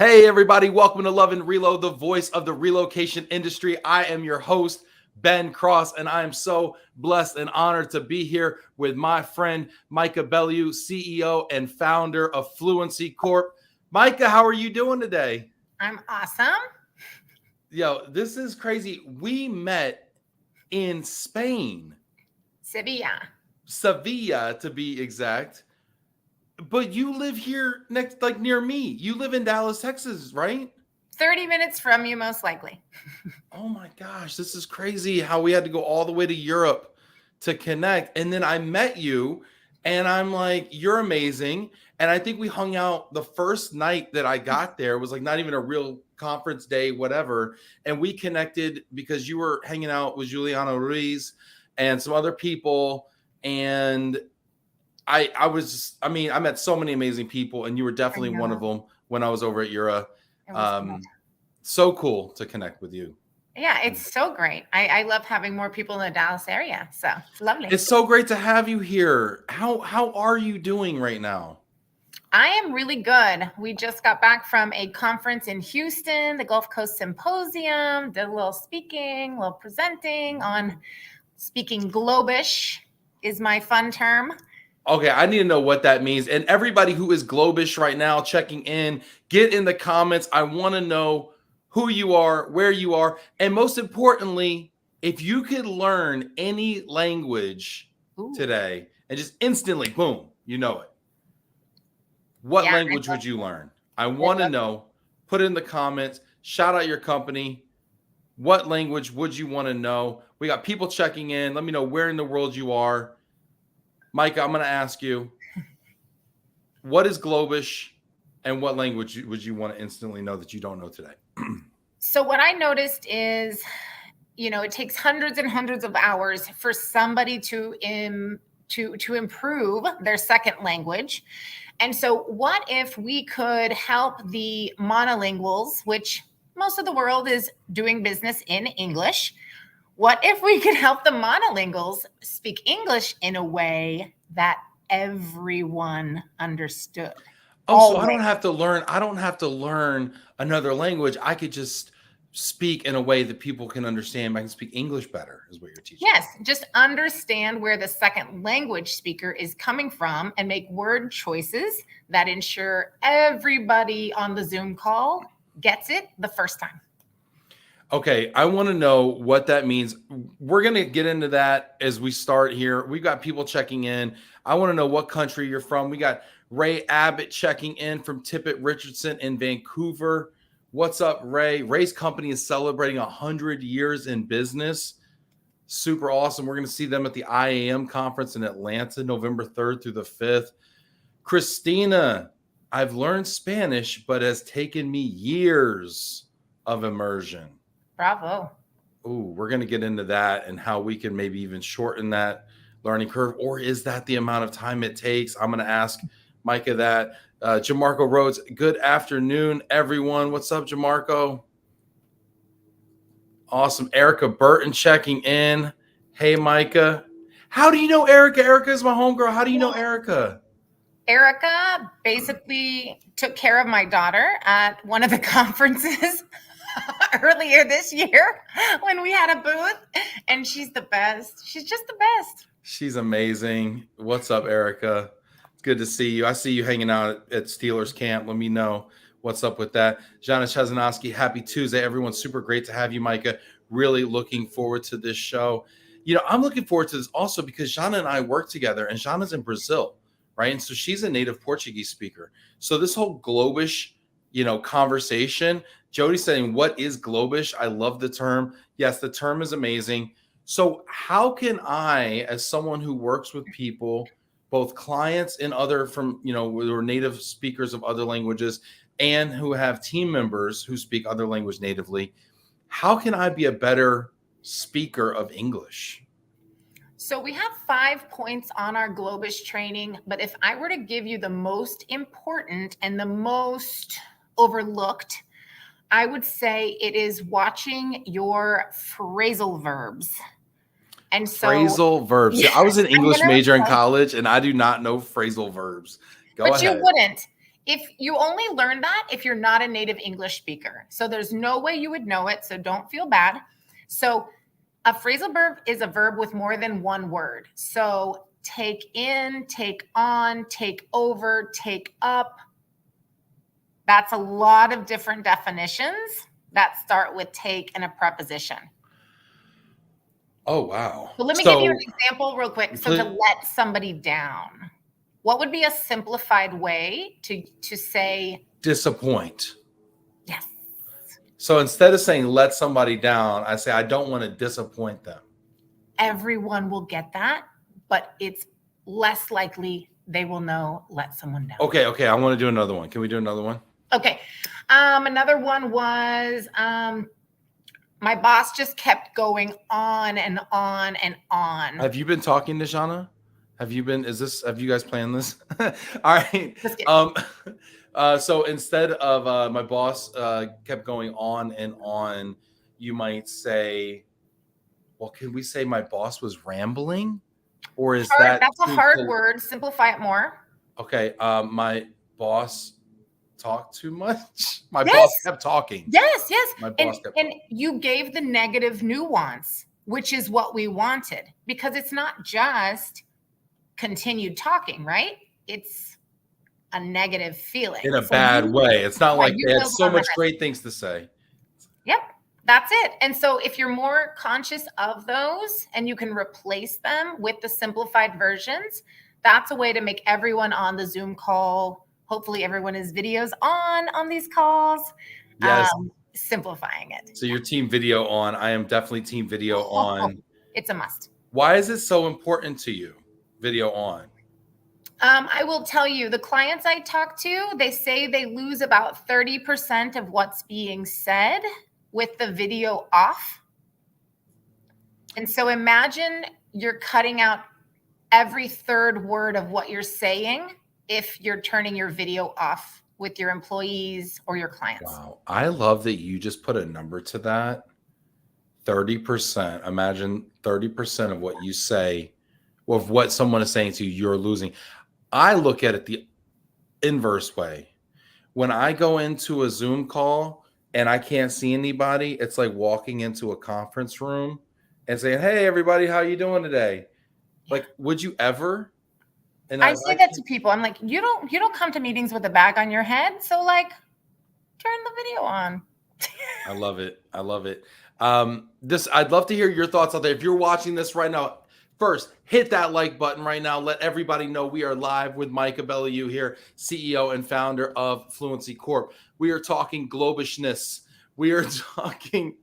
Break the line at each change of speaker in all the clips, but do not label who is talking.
Hey, everybody, welcome to Love and Reload, the voice of the relocation industry. I am your host, Ben Cross, and I am so blessed and honored to be here with my friend, Micah Bellieu, CEO and founder of Fluency Corp. Micah, how are you doing today?
I'm awesome.
Yo, this is crazy. We met in Spain. Sevilla, to be exact. But you live here next, like near me. You live in Dallas, Texas, right?
30 minutes from you, most likely.
Oh my gosh, this is crazy how we had to go all the way to Europe to connect. And then I met you and I'm like, you're amazing. And I think we hung out the first night that I got there. It was like not even a real conference day, whatever. And we connected because you were hanging out with Juliana Ruiz and some other people. And I met so many amazing people, and you were definitely one of them when I was over at Eura. So cool to connect with you.
Yeah, it's so great. I love having more people in the Dallas area. So it's lovely.
It's so great to have you here. How are you doing right now?
I am really good. We just got back from a conference in Houston, the Gulf Coast Symposium, did a little speaking, a little presenting on speaking Globish is my fun term.
Okay, I need to know what that means. And everybody who is Globish right now checking in, get in the comments. I want to know who you are, where you are, and most importantly, if you could learn any language today and just instantly, boom, you know it. What language would you learn? I want to know. Put it in the comments. Shout out your company. What language would you want to know? We got people checking in. Let me know where in the world you are. Micah, I'm going to ask you, what is Globish and what language would you want to instantly know that you don't know today?
So what I noticed is, it takes hundreds and hundreds of hours for somebody to improve their second language. And so what if we could help the monolinguals, which most of the world is doing business in English? What if we could help the monolinguals speak English in a way that everyone understood?
Oh, so I don't have to learn another language. I could just speak in a way that people can understand. I can speak English better, is what you're teaching.
Yes, just understand where the second language speaker is coming from and make word choices that ensure everybody on the Zoom call gets it the first time.
Okay, I want to know what that means. We're going to get into that as we start here. We've got people checking in. I want to know what country you're from. We got Ray Abbott checking in from Tippett Richardson in Vancouver. What's up, Ray? Ray's company is celebrating 100 years in business. Super awesome. We're going to see them at the IAM conference in Atlanta, November 3rd through the 5th. Christina, I've learned Spanish, but it has taken me years of immersion.
Bravo.
Ooh, we're going to get into that and how we can maybe even shorten that learning curve. Or is that the amount of time it takes? I'm going to ask Micah that. Jamarco Rhodes, good afternoon, everyone. What's up, Jamarco? Awesome. Erica Burton checking in. Hey, Micah. How do you know Erica? Erica is my homegirl. How do you know Erica?
Erica basically took care of my daughter at one of the conferences earlier this year when we had a booth, and she's the best. She's just the best.
She's amazing. What's up, Erica? It's good to see you. I see you hanging out at Steelers camp. Let me know what's up with that. Jana Chazanowski, happy Tuesday. Everyone's super great to have you, Micah. Really looking forward to this show. I'm looking forward to this also because Jana and I work together, and Jana's in Brazil, right? And so she's a native Portuguese speaker. So this whole Globish, conversation, Jody's saying, what is Globish? I love the term. Yes, the term is amazing. So how can I, as someone who works with people, both clients and other from, who are native speakers of other languages and who have team members who speak other language natively, how can I be a better speaker of English?
So we have 5 points on our Globish training, but if I were to give you the most important and the most overlooked, I would say it is watching your phrasal verbs. And so
phrasal verbs. Yeah, I was an English major in college, and I do not know phrasal verbs. Go ahead.
But you wouldn't. if you only learn that if you're not a native English speaker. So there's no way you would know it. So don't feel bad. So a phrasal verb is a verb with more than one word. So take in, take on, take over, take up. That's a lot of different definitions that start with take and a preposition.
Oh, wow.
So let me give you an example real quick. So to let somebody down, what would be a simplified way to say
disappoint?
Yes.
So instead of saying let somebody down, I say I don't want to disappoint them.
Everyone will get that, but it's less likely they will know let someone down.
Okay. I want to do another one. Can we do another one?
Okay. Another one was my boss just kept going on and on and on.
Have you been talking to Shauna? Have you guys planned this? All right. So instead of my boss kept going on and on, you might say, well, can we say my boss was rambling? Or is
that's a hard word. Simplify it more.
Okay. My boss talked too much. My boss kept talking.
Yes.
My boss kept
talking. And you gave the negative nuance, which is what we wanted, because it's not just continued talking, right? It's a negative feeling.
In a bad way. It's not like they had so much great things to say.
Yep. That's it. And so if you're more conscious of those and you can replace them with the simplified versions, that's a way to make everyone on the Zoom call. Hopefully everyone is videos on these calls.
Yes.
Simplifying it.
So your team video on. I am definitely team video on.
It's a must.
Why is it so important to you, video on?
I will tell you, the clients I talk to, they say they lose about 30% of what's being said with the video off. And so imagine you're cutting out every third word of what you're saying if you're turning your video off with your employees or your clients.
Wow. I love that you just put a number to that. 30%. Imagine 30% of what you say, of what someone is saying to you, you're losing. I look at it the inverse way. When I go into a Zoom call and I can't see anybody, it's like walking into a conference room and saying, hey, everybody, how you doing today? Like, would you ever? And
I say that to people. I'm like, you don't come to meetings with a bag on your head. So like, turn the video on.
I love it. I'd love to hear your thoughts out there. If you're watching this right now, first, hit that like button right now. Let everybody know we are live with Micah Bellieu here, CEO and founder of Fluency Corp. We are talking globishness. We're talking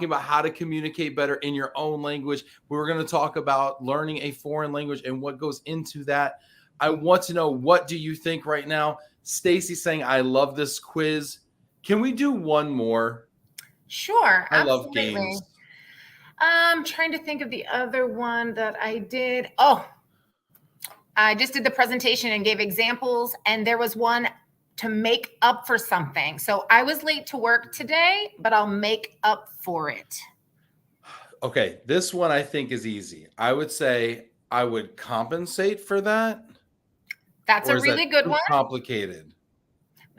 about how to communicate better in your own language. We're going to talk about learning a foreign language and what goes into that. I want to know, what do you think right now? Stacy saying, I love this quiz. Can we do one more?
Sure.
I love games.
I'm trying to think of the other one that I did. Oh, I just did the presentation and gave examples, and there was one to make up for something. So I was late to work today, but I'll make up for it.
Okay, this one I think is easy. I would say I would compensate for that.
That's a really good one.
Complicated.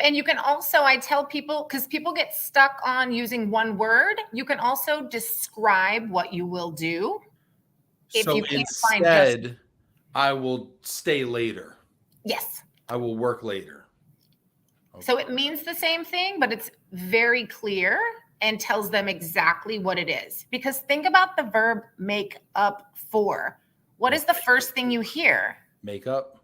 And you can also, I tell people, because people get stuck on using one word, you can also describe what you will do.
If you can't instead, I will stay later.
Yes.
I will work later.
Okay. So it means the same thing, but it's very clear and tells them exactly what it is. Because think about the verb make up for. What is the first thing you hear?
Makeup.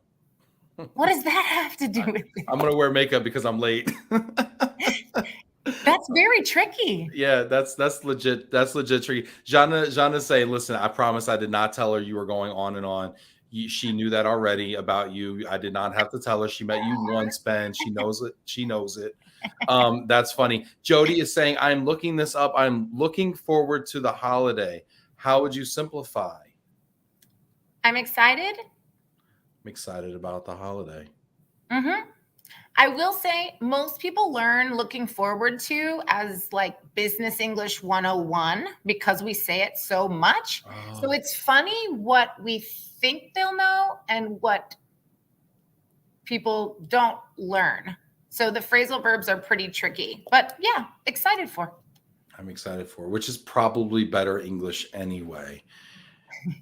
What does that have to do with it?
I'm going to wear makeup because I'm late.
That's very tricky.
Yeah, that's legit. That's legit tricky. Jana's saying, listen, I promise I did not tell her you were going on and on. She knew that already about you. I did not have to tell her. She met you once, Ben. She knows it. She knows it. That's funny. Jody is saying, I'm looking this up. I'm looking forward to the holiday. How would you simplify?
I'm excited.
I'm excited about the holiday.
Mm-hmm. I will say most people learn looking forward to as like business English 101 because we say it so much. Oh. So it's funny what we think they'll know and what people don't learn. So the phrasal verbs are pretty tricky, but yeah, excited for.
I'm excited for, which is probably better English anyway.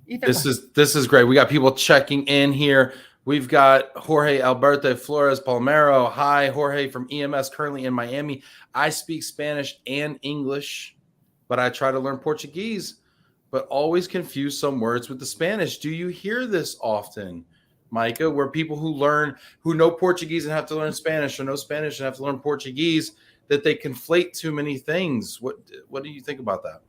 Either
This
way.
is great. We got people checking in here. We've got Jorge Alberto Flores Palmero. Hi, Jorge from EMS, currently in Miami. I speak Spanish and English, but I try to learn Portuguese, but always confuse some words with the Spanish. Do you hear this often, Micah, where people who know Portuguese and have to learn Spanish, or know Spanish and have to learn Portuguese, that they conflate too many things? What do you think about that?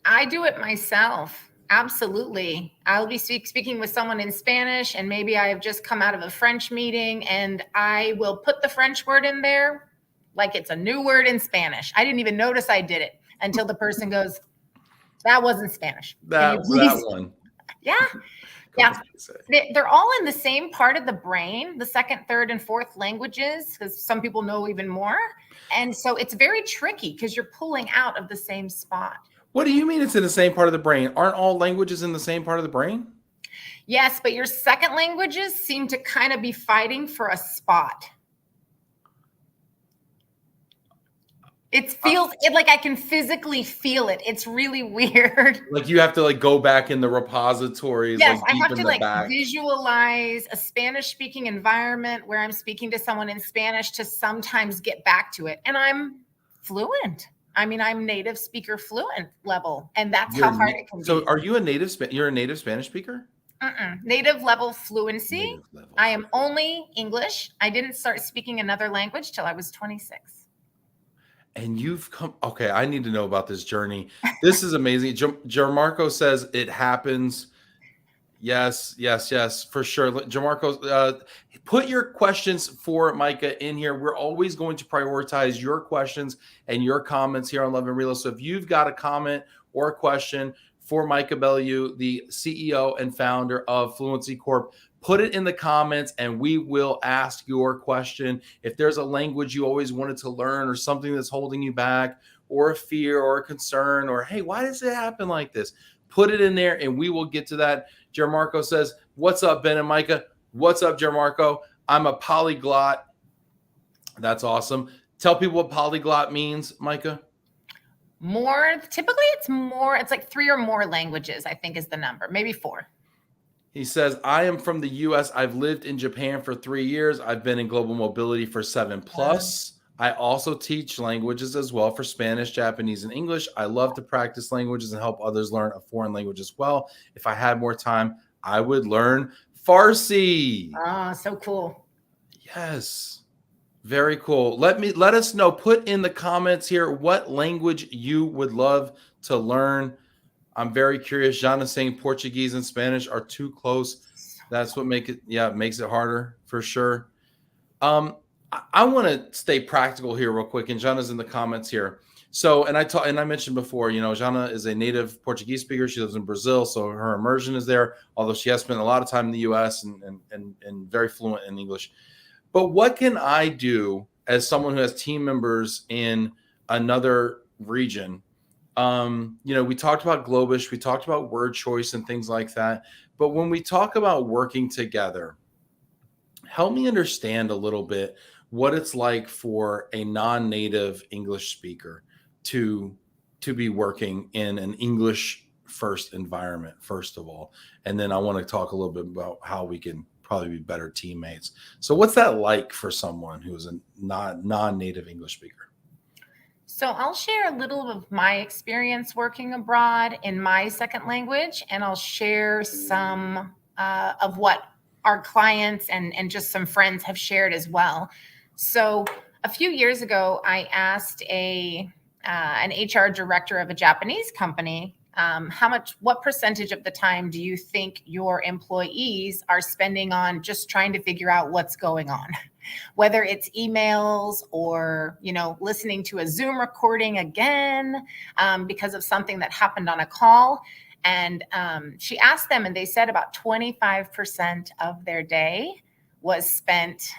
I do it myself. Absolutely. I'll be speaking with someone in Spanish, and maybe I have just come out of a French meeting, and I will put the French word in there like it's a new word in Spanish. I didn't even notice I did it until the person goes, that wasn't Spanish.
That one.
Yeah. Yeah. They're all in the same part of the brain, the second, third, and fourth languages, because some people know even more. And so it's very tricky because you're pulling out of the same spot.
What do you mean it's in the same part of the brain? Aren't all languages in the same part of the brain?
Yes, but your second languages seem to kind of be fighting for a spot. It feels like I can physically feel it. It's really weird.
Like you have to go back in the repositories.
Yes,
like
I have to
back.
visualize a Spanish speaking environment where I'm speaking to someone in Spanish to sometimes get back to it. And I'm fluent. I mean, I'm native speaker fluent level, and that's how hard it can be.
So are you you're a native Spanish speaker?
Native level fluency. I am only English. I didn't start speaking another language till I was 26.
And you've come, okay, I need to know about this journey. This is amazing. Jamarco says it happens. Yes, for sure. Jamarco, put your questions for Micah in here. We're always going to prioritize your questions and your comments here on Love and Relo. So if you've got a comment or a question for Micah Bellieu, the CEO and founder of Fluency Corp, put it in the comments and we will ask your question. If there's a language you always wanted to learn, or something that's holding you back, or a fear or a concern, or hey, why does it happen like this? Put it in there and we will get to that. Jermarco says, what's up, Ben and Micah? What's up, Jermarco? I'm a polyglot. That's awesome. Tell people what polyglot means, Micah.
Typically it's like 3 or more languages, I think is the number, maybe 4.
He says, I am from the U.S. I've lived in Japan for 3 years. I've been in global mobility for 7+. I also teach languages as well, for Spanish, Japanese, and English. I love to practice languages and help others learn a foreign language as well. If I had more time, I would learn Farsi.
Oh, so cool.
Yes. Very cool. Let us know. Put in the comments here what language you would love to learn. I'm very curious. John is saying Portuguese and Spanish are too close. That's what makes it harder for sure. I want to stay practical here real quick, and Jana's in the comments here. So, and I mentioned before, Jana is a native Portuguese speaker. She lives in Brazil, so her immersion is there, although she has spent a lot of time in the U.S. and very fluent in English. But what can I do as someone who has team members in another region? We talked about Globish, we talked about word choice and things like that. But when we talk about working together, help me understand a little bit what it's like for a non-native English speaker to be working in an English first environment, first of all. And then I want to talk a little bit about how we can probably be better teammates. So what's that like for someone who is a non-native English speaker?
So I'll share a little of my experience working abroad in my second language, and I'll share some of what our clients and just some friends have shared as well. So a few years ago, I asked an HR director of a Japanese company, what percentage of the time do you think your employees are spending on just trying to figure out what's going on? Whether it's emails or, listening to a Zoom recording again because of something that happened on a call. And she asked them, and they said about 25% of their day was spent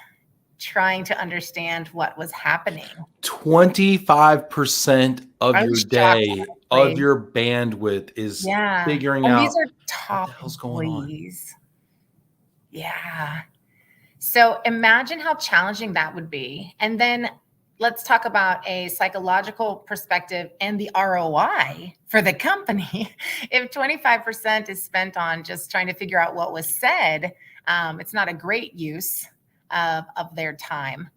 trying to understand what was happening.
25% of your day, of your bandwidth is figuring out
these are top
what the hell's going
employees. On. Yeah. So imagine how challenging that would be. And then let's talk about a psychological perspective and the ROI for the company. If 25% is spent on just trying to figure out what was said, it's not a great use of their time.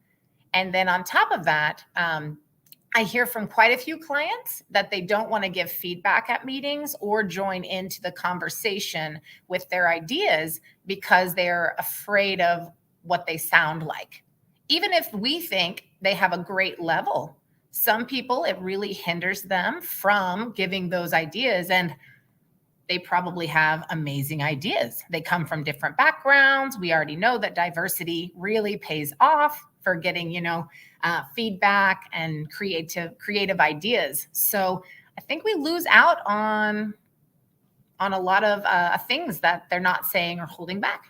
And then on top of that, I hear from quite a few clients that they don't want to give feedback at meetings or join into the conversation with their ideas because they're afraid of what they sound like. Even if we think they have a great level, some people, it really hinders them from giving those ideas. And they probably have amazing ideas. They come from different backgrounds. We already know that diversity really pays off for getting, feedback and creative ideas. So I think we lose out on a lot of things that they're not saying or holding back.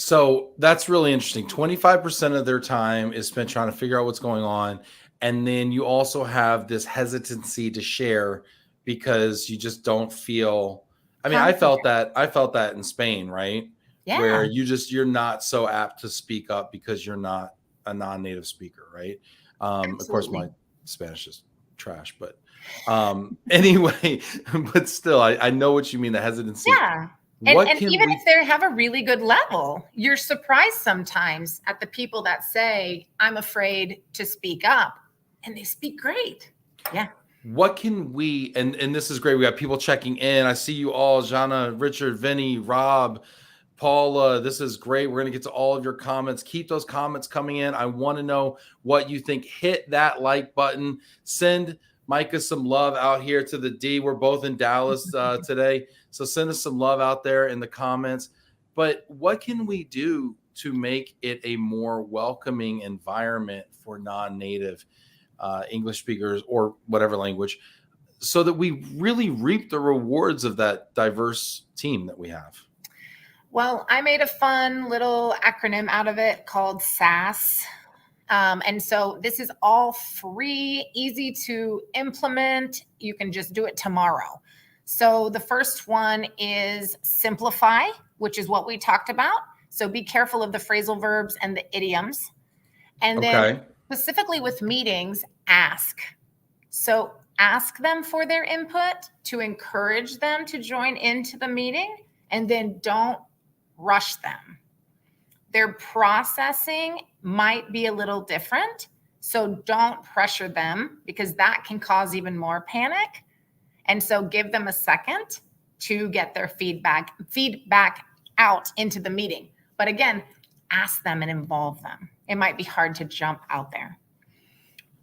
So that's really interesting. 25% of their time is spent trying to figure out what's going on. And then you also have this hesitancy to share because you just don't feel. I mean, I felt that in Spain, right?
Yeah.
Where you're not so apt to speak up because you're not a non-native speaker, right? Of course, my Spanish is trash, but anyway, but still, I know what you mean, the hesitancy.
Yeah. And even if they have a really good level, you're surprised sometimes at the people that say, I'm afraid to speak up, and they speak great. Yeah.
What can we, and this is great. We got people checking in. I see you all, Jana, Richard, Vinny, Rob, Paula. This is great. We're going to get to all of your comments. Keep those comments coming in. I want to know what you think. Hit that like button. Send Micah some love out here to the D. We're both in Dallas today. So send us some love out there in the comments. But what can we do to make it a more welcoming environment for non-native English speakers or whatever language, so that we really reap the rewards of that diverse team that we have?
Well, I made a fun little acronym out of it called SAS. And so this is all free, easy to implement. You can just do it tomorrow. So the first one is simplify, which is what we talked about. So be careful of the phrasal verbs and the idioms. And then specifically with meetings, ask. So ask them for their input to encourage them to join into the meeting, and then don't rush them. Their processing might be a little different, so don't pressure them because that can cause even more panic. And so give them a second to get their feedback out into the meeting. But again, ask them and involve them. It might be hard to jump out there.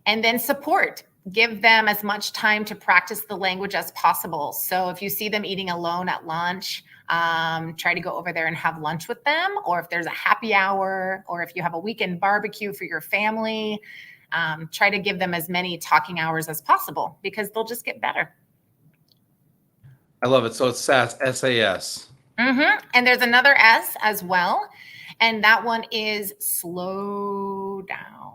And then support. Give them as much time to practice the language as possible. So if you see them eating alone at lunch, try to go over there and have lunch with them. Or if there's a happy hour, or if you have a weekend barbecue for your family, try to give them as many talking hours as possible because they'll just get better.
I love it. So it's SAS, S-A-S.
And there's another S as well. And that one is slow down.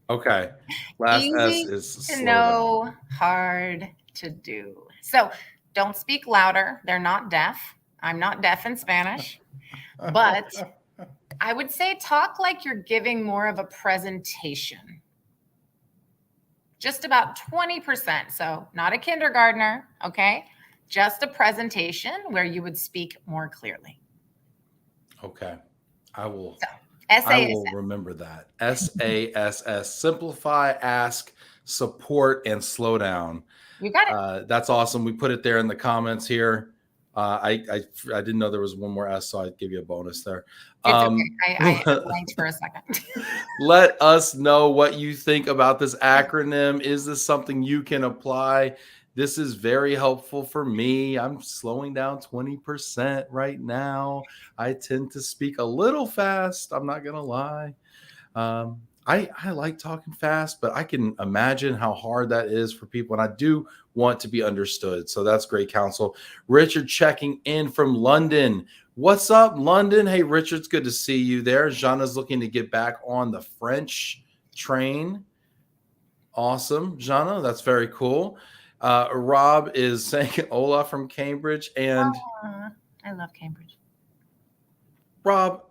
Okay. Last
Easy
S is
to know, hard to do. So don't speak louder. They're not deaf. I'm not deaf in Spanish. But I would say talk like you're giving more of a presentation. Just about 20%. So not a kindergartner, okay? Just a presentation where you would speak more clearly.
Okay. I will remember that. SASS. Simplify, ask, support, and slow down.
You got
it. That's awesome. We put it there in the comments here. I didn't know there was one more S, so I'd give you a bonus there.
It's okay. I blanked for a second.
Let us know what you think about this acronym. Is this something you can apply? This is very helpful for me. I'm slowing down 20% right now. I tend to speak a little fast. I'm not going to lie. I like talking fast, but I can imagine how hard that is for people. And I do want to be understood. So that's great counsel. Richard checking in from London. What's up, London? Hey, Richard, it's good to see you there. Jana's looking to get back on the French train. Awesome, Jana. That's very cool. Rob is saying hola from Cambridge. And
I love Cambridge.
Rob,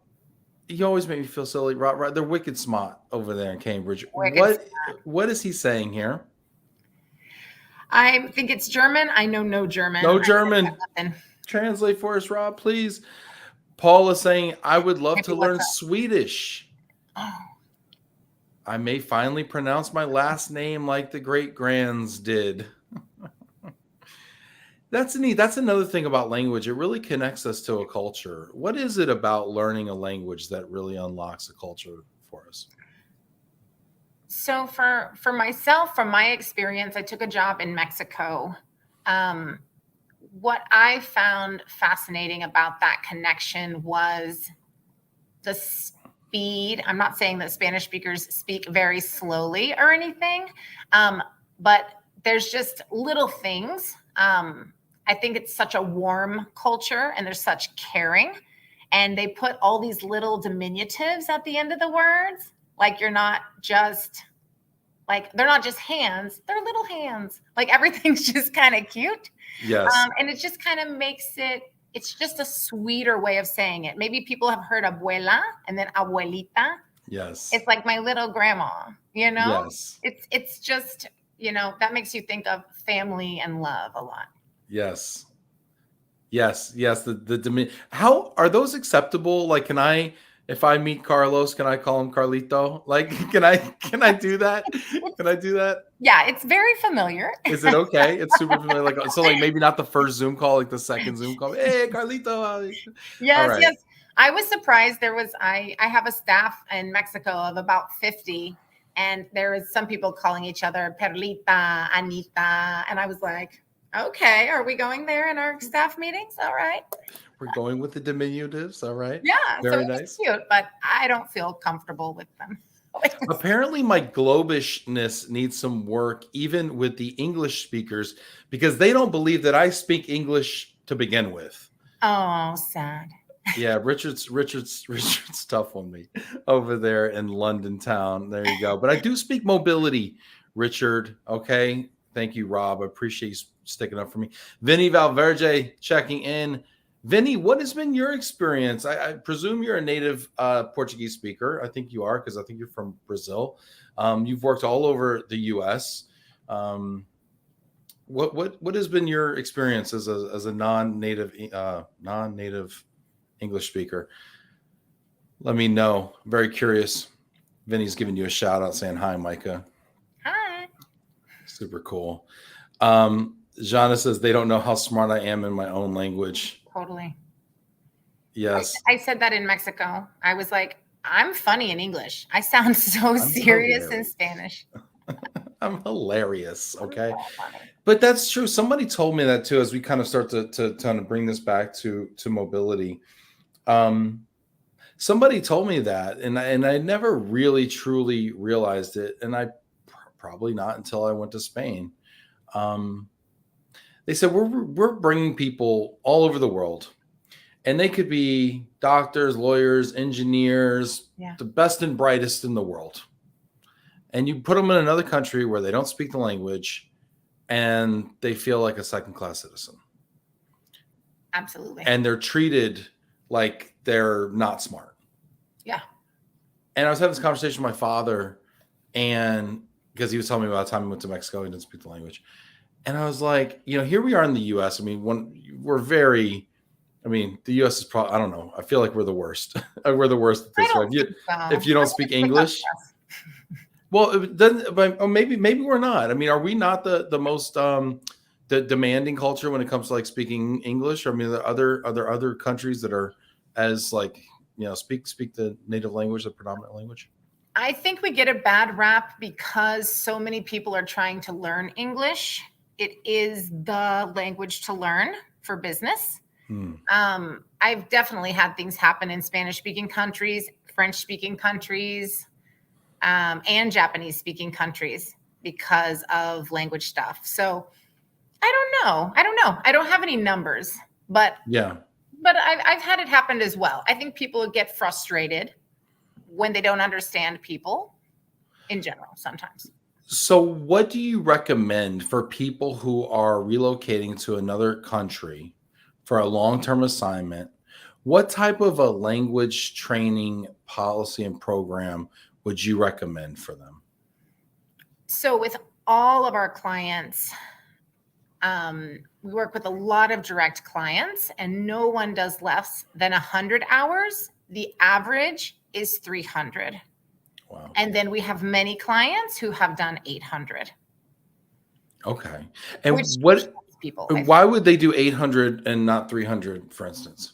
You always make me feel silly. Right, they're wicked smart over there in Cambridge.
Wicked.
What is he saying here?
I think it's German. I know no German.
No German. Translate for us, Rob, please. Paul is saying, I would love to learn Swedish.
Oh.
I may finally pronounce my last name like the great grands did. That's neat. That's another thing about language. It really connects us to a culture. What is it about learning a language that really unlocks a culture for us?
So for myself, from my experience, I took a job in Mexico. What I found fascinating about that connection was the speed. I'm not saying that Spanish speakers speak very slowly or anything, but there's just little things. I think it's such a warm culture and there's such caring. And they put all these little diminutives at the end of the words. Like you're not just like, they're not just hands, they're little hands. Like everything's just kind of cute.
Yes.
And it just kind of makes it's just a sweeter way of saying it. Maybe people have heard abuela and then abuelita.
Yes.
It's like my little grandma, you know?
Yes.
It's just, that makes you think of family and love a lot.
Yes. How are those acceptable? Like, if I meet Carlos, can I call him Carlito? Like, can I do that? Can I do that?
Yeah, it's very familiar.
Is it okay? It's super familiar. Like, so like maybe not the first Zoom call, like the second Zoom call. Hey, Carlito.
Yes,
right.
Yes. I was surprised. I have a staff in Mexico of about 50, and there was some people calling each other Perlita, Anita, and I was like, okay, are we going there in our staff meetings? All right.
We're going with the diminutives. All right.
Yeah.
Very
so
nice.
Cute, but I don't feel comfortable with them.
Apparently my globishness needs some work, even with the English speakers, because they don't believe that I speak English to begin with.
Oh, sad.
Yeah, Richard's tough on me over there in London town. There you go. But I do speak mobility, Richard. Okay. Thank you, Rob. I appreciate you sticking up for me. Vinny Valverde checking in. Vinny, what has been your experience? I presume you're a native Portuguese speaker. I think you are, because I think you're from Brazil. You've worked all over the U.S. What has been your experience as a non-native English speaker? Let me know. I'm very curious. Vinny's giving you a shout out saying hi, Micah.
Hi.
Super cool. Jana says they don't know how smart I am in my own language.
Totally.
Yes.
I said that in Mexico. I was like, I'm funny in English. I sound so serious in Spanish.
I'm hilarious. Okay. But that's true. Somebody told me that too, as we kind of start to kind of bring this back to mobility. Somebody told me that, and I never really truly realized it. And I probably not until I went to Spain. They said we're bringing people all over the world, and they could be doctors, lawyers, engineers, the best and brightest in the world. And you put them in another country where they don't speak the language, and they feel like a second-class citizen.
Absolutely.
And they're treated like they're not smart.
Yeah.
And I was having this conversation with my father, and because he was telling me about the time he went to Mexico, he didn't speak the language. And I was like, here we are in the U.S. I mean, the U.S. is probably, I don't know. I feel like we're the worst. We're the worst at this. Right? If you don't speak English. Well, then, but maybe we're not. I mean, are we not the most the demanding culture when it comes to like speaking English? I mean, are there other countries that are as like, speak the native language, the predominant language?
I think we get a bad rap because so many people are trying to learn English. It is the language to learn for business. I've definitely had things happen in Spanish-speaking countries, French-speaking countries, and Japanese-speaking countries because of language stuff. So I don't know. I don't have any numbers, but I've had it happen as well. I think people get frustrated when they don't understand people in general sometimes.
So what do you recommend for people who are relocating to another country for a long-term assignment? What type of a language training policy and program would you recommend for them?
So with all of our clients, we work with a lot of direct clients, and no one does less than 100 hours. The average is 300.
Wow.
And then we have many clients who have done 800.
Okay. And
Which
what
people?
why would they do 800 and not 300, for instance?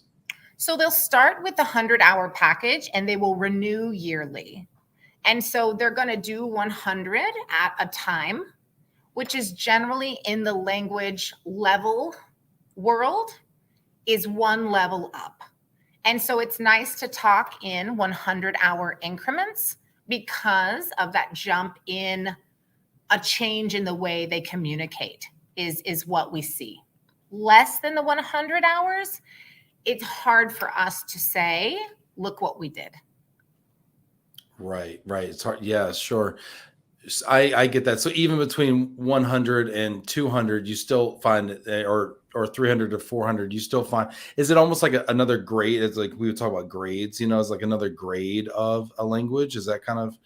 So they'll start with the 100-hour package and they will renew yearly. And so they're going to do 100 at a time, which is generally in the language level world is one level up. And so it's nice to talk in 100-hour increments because of that jump in a change in the way they communicate is what we see. Less than the 100 hours, it's hard for us to say, look what we did.
Right. It's hard. Yeah, sure. I get that. So even between 100 and 200, you still find or 300 to 400, you still find, is it almost like another grade? It's like we would talk about grades, it's like another grade of a language. Is that kind of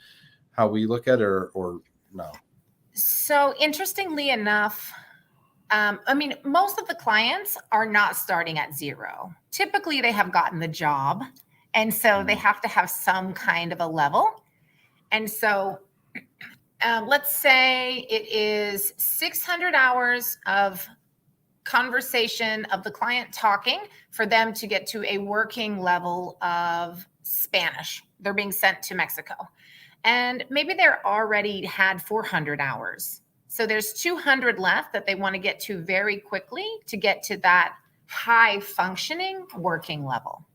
how we look at it, or no?
So interestingly enough, most of the clients are not starting at zero. Typically, they have gotten the job, and so they have to have some kind of a level. And so let's say it is 600 hours of conversation of the client talking for them to get to a working level of Spanish. They're being sent to Mexico. And maybe they're already had 400 hours. So there's 200 left that they want to get to very quickly to get to that high functioning working level.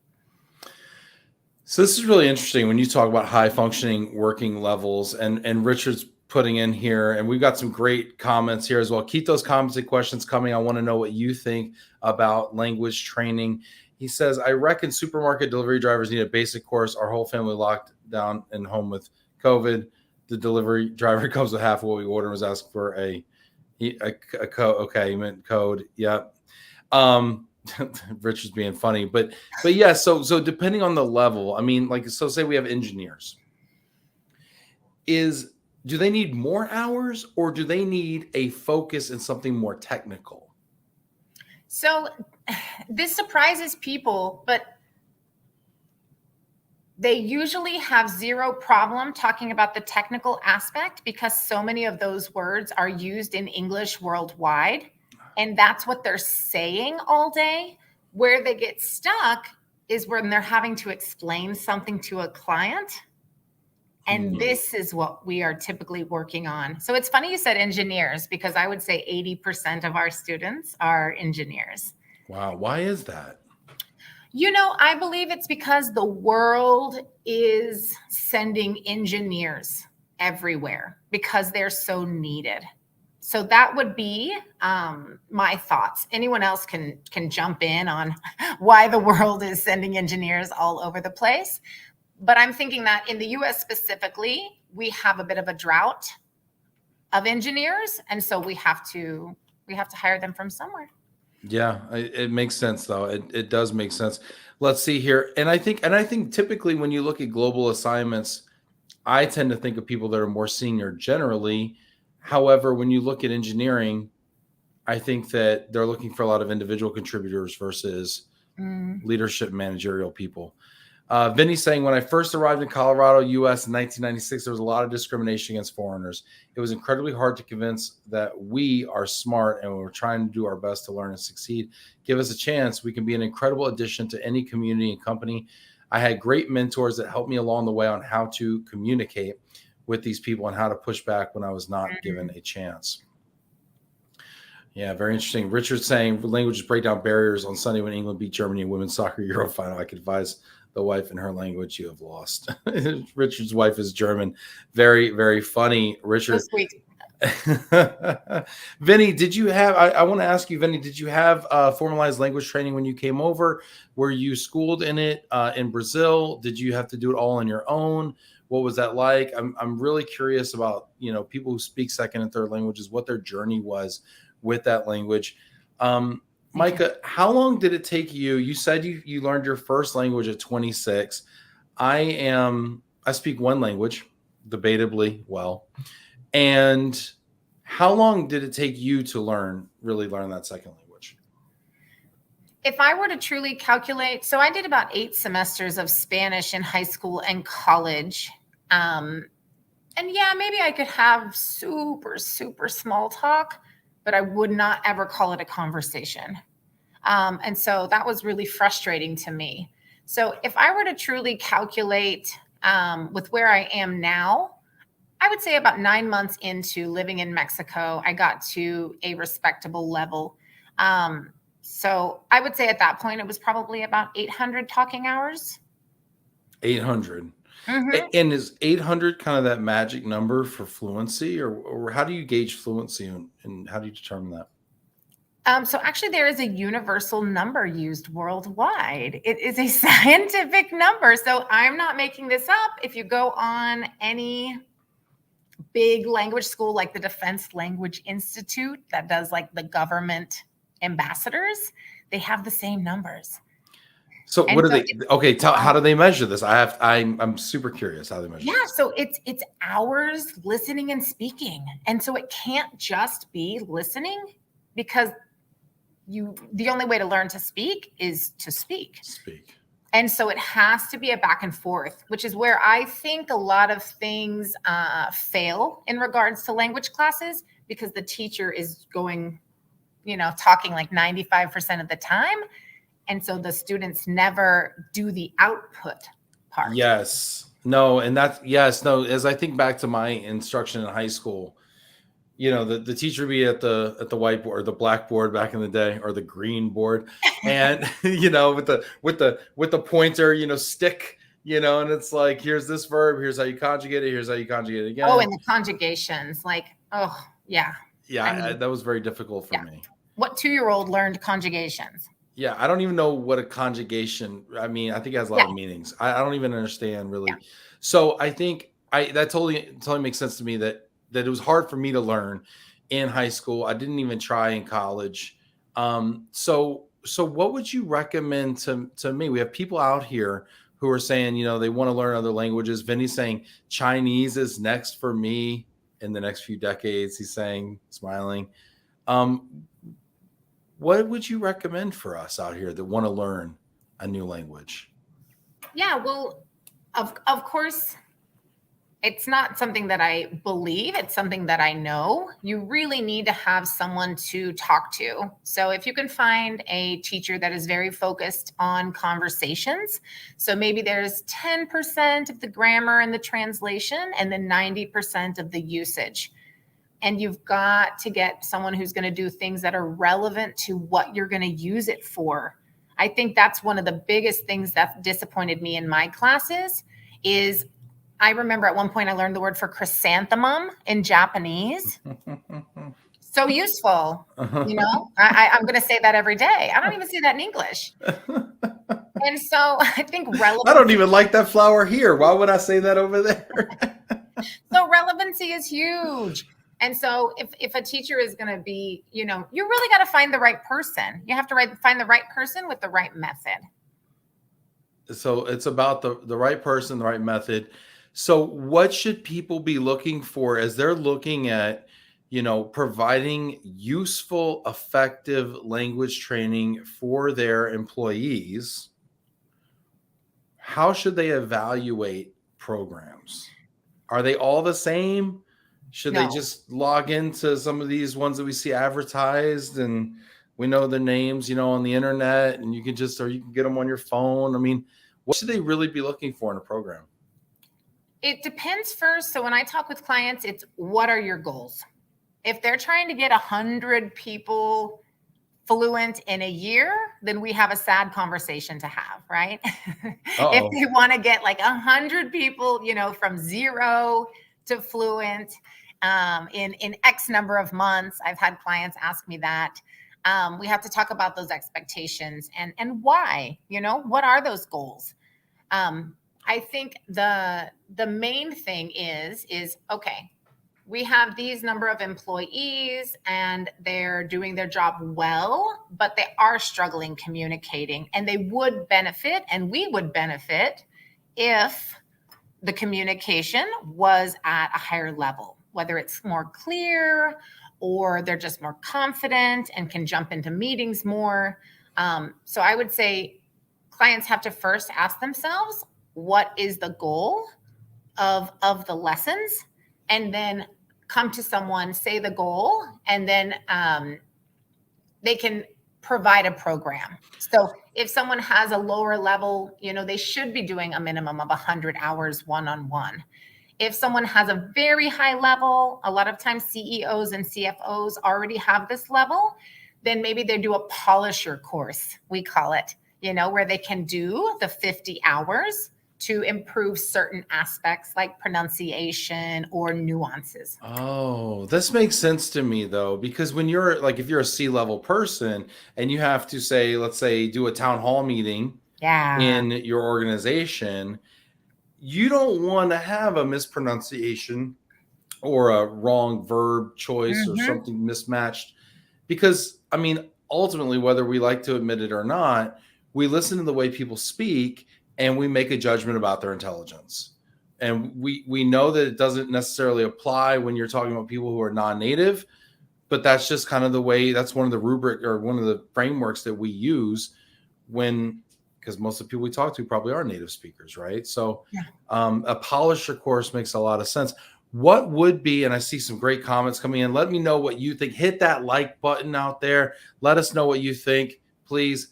So this is really interesting when you talk about high functioning working levels, and Richard's putting in here, and we've got some great comments here as well. Keep those comments and questions coming. I want to know what you think about language training. He says, I reckon supermarket delivery drivers need a basic course. Our whole family locked down and home with COVID. The delivery driver comes with half of what we ordered and was asking for a code. Okay, he meant code. Yep. Richard's being funny, but yeah. So depending on the level, so say we have engineers. Do they need more hours, or do they need a focus in something more technical?
So this surprises people, but they usually have zero problem talking about the technical aspect because so many of those words are used in English worldwide. And that's what they're saying all day. Where they get stuck is when they're having to explain something to a client. And this is what we are typically working on. So it's funny you said engineers, because I would say 80% of our students are engineers.
Wow. Why is that?
I believe it's because the world is sending engineers everywhere because they're so needed. So that would be my thoughts. Anyone else can jump in on why the world is sending engineers all over the place. But I'm thinking that in the US specifically, we have a bit of a drought of engineers. And so we have to hire them from somewhere.
Yeah, it makes sense though. It does make sense. Let's see here. And I think typically when you look at global assignments, I tend to think of people that are more senior generally. However, when you look at engineering, I think that they're looking for a lot of individual contributors versus leadership managerial people. Vinny's saying, when I first arrived in Colorado, U.S. in 1996, there was a lot of discrimination against foreigners. It was incredibly hard to convince that we are smart and we're trying to do our best to learn and succeed. Give us a chance. We can be an incredible addition to any community and company. I had great mentors that helped me along the way on how to communicate with these people and how to push back when I was not given a chance. Yeah, very interesting. Richard's saying, languages break down barriers. On Sunday when England beat Germany in women's soccer Euro final, I could advise the wife in her language you have lost. Richard's wife is German. Very, very funny, Richard.
So sweet.
Vinny, did you have, I want to ask you, Vinny, did you have formalized language training when you came over? Were you schooled in it in Brazil? Did you have to do it all on your own? What was that like? I'm really curious about, people who speak second and third languages, what their journey was with that language. Micah, how long did it take you? You said you learned your first language at 26. I speak one language, debatably well. And how long did it take you to really learn that second language?
If I were to truly calculate, so I did about 8 semesters of Spanish in high school and college. And yeah, maybe I could have super, super small talk, but I would not ever call it a conversation. And so that was really frustrating to me. So if I were to truly calculate with where I am now, I would say about 9 months into living in Mexico, I got to a respectable level. So I would say at that point, it was probably about 800 talking hours.
800.
Mm-hmm.
And is 800 kind of that magic number for fluency, or how do you gauge fluency and how do you determine that?
So actually, there is a universal number used worldwide. It is a scientific number. So I'm not making this up. If you go on any big language school like the Defense Language Institute that does like the government ambassadors, they have the same numbers.
So
And
what do
so
they? Okay, how do they measure this? I'm super curious how they measure.
Yeah,
this.
so it's hours listening and speaking, and so it can't just be listening because the only way to learn to speak is to speak. And so it has to be a back and forth, which is where I think a lot of things fail in regards to language classes, because the teacher is going, talking like 95% of the time. And so the students never do the output part.
Yes. No. And yes. No. As I think back to my instruction in high school, the teacher would be at the whiteboard, or the blackboard back in the day, or the green board, and with the pointer, stick, and it's like, here's this verb, here's how you conjugate it, here's how you conjugate it again.
Oh, and the conjugations, like, oh yeah.
Yeah, that was very difficult for me.
What 2-year-old learned conjugations?
Yeah, I don't even know what a conjugation. I mean, I think it has a lot of meanings. I don't even understand really. Yeah. So I think that totally makes sense to me that it was hard for me to learn in high school. I didn't even try in college. So what would you recommend to me? We have people out here who are saying, they want to learn other languages. Vinny's saying Chinese is next for me in the next few decades. He's saying, smiling. What would you recommend for us out here that want to learn a new language?
Yeah, well, of course, it's not something that I believe. It's something that I know. You really need to have someone to talk to. So if you can find a teacher that is very focused on conversations, so maybe there's 10% of the grammar and the translation, and then 90% of the usage. And you've got to get someone who's going to do things that are relevant to what you're going to use it for. I think that's one of the biggest things that disappointed me in my classes is I remember at one point I learned the word for chrysanthemum in Japanese. So useful. I'm going to say that every day. I don't even say that in English. And so I think relevancy.
I don't even like that flower here. Why would I say that over there?
So relevancy is huge. And so if a teacher is going to be, you really got to find the right person. You have to find the right person with the right method.
So it's about the right person, the right method. So what should people be looking for as they're looking at, providing useful, effective language training for their employees? How should they evaluate programs? Are they all the same? Should they just log into some of these ones that we see advertised and we know their names, on the internet, and you can get them on your phone? I mean, what should they really be looking for in a program?
It depends first. So when I talk with clients, it's what are your goals? If they're trying to get 100 people fluent in a year, then we have a sad conversation to have, right? If they want to get like 100 people, from zero to fluent in X number of months, I've had clients ask me that. We have to talk about those expectations and why, what are those goals? I think the main thing is okay, we have these number of employees and they're doing their job well, but they are struggling communicating, and they would benefit, and we would benefit if the communication was at a higher level, whether it's more clear or they're just more confident and can jump into meetings more. So I would say clients have to first ask themselves, what is the goal of the lessons? And then come to someone, say the goal, and then they can provide a program. So if someone has a lower level, they should be doing a minimum of 100 hours one-on-one. If someone has a very high level, a lot of times CEOs and CFOs already have this level, then maybe they do a polisher course, we call it, where they can do the 50 hours to improve certain aspects like pronunciation or nuances.
Oh, this makes sense to me though, because when you're like, if you're a C-level person and you have to say, let's say, do a town hall meeting in your organization, you don't want to have a mispronunciation or a wrong verb choice or something mismatched, because I mean, ultimately, whether we like to admit it or not, we listen to the way people speak and we make a judgment about their intelligence. And we know that it doesn't necessarily apply when you're talking about people who are non-native, but that's just kind of the way, that's one of the rubric or one of the frameworks that we use because most of the people we talk to probably are native speakers, right? So a polisher course makes a lot of sense. What would be, and I see some great comments coming in, let me know what you think. Hit that like button out there. Let us know what you think, please.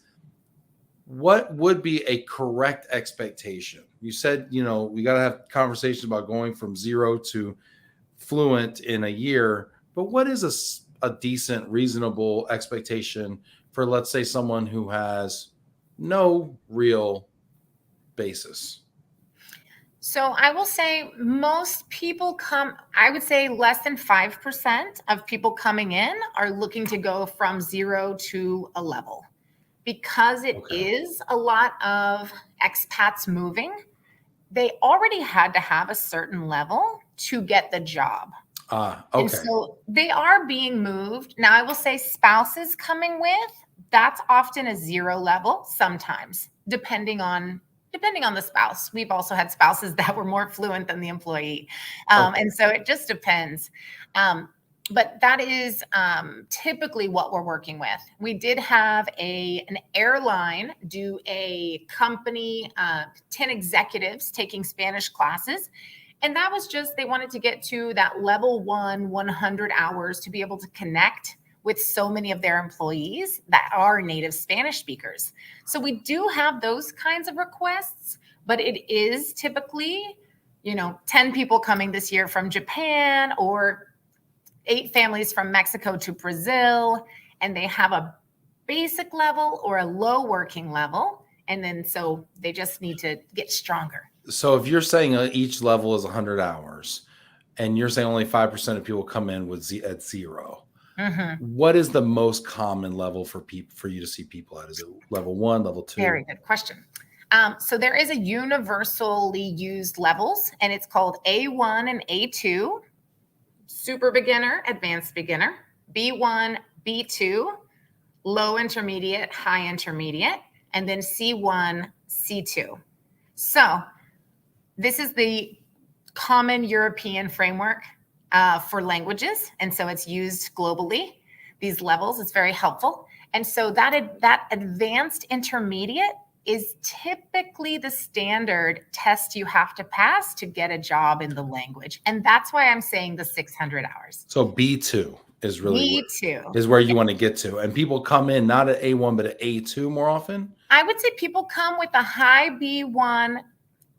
What would be a correct expectation? You said, we got to have conversations about going from 0 to fluent in a year, but what is a decent, reasonable expectation for, let's say, someone who has no real basis?
So I will say most people I would say less than 5% of people coming in are looking to go from 0 to a level, because it is a lot of expats moving. They already had to have a certain level to get the job. And so they are being moved. Now, I will say spouses coming with, that's often a 0 level sometimes, depending on the spouse. We've also had spouses that were more fluent than the employee. And so it just depends. But that is typically what we're working with. We did have an airline do a company, 10 executives taking Spanish classes. And that was just, they wanted to get to that level 100 hours to be able to connect with so many of their employees that are native Spanish speakers. So we do have those kinds of requests, but it is typically, 10 people coming this year from Japan, or 8 families from Mexico to Brazil, and they have a basic level or a low working level. And then so they just need to get stronger.
So if you're saying each level is 100 hours and you're saying only 5% of people come in at 0, what is the most common level for you to see people at? Is it level 1, level 2?
Very good question. So there is a universally used levels, and it's called A1 and A2, super beginner, advanced beginner, B1, B2, low intermediate, high intermediate, and then C1, C2. So this is the common European framework for languages. And so it's used globally, these levels. It's very helpful. And so that advanced intermediate is typically the standard test you have to pass to get a job in the language. And that's why I'm saying the 600 hours.
So B2 is really
B2
is where you want to get to. And people come in not at A1, but at A2 more often?
I would say people come with a high B1,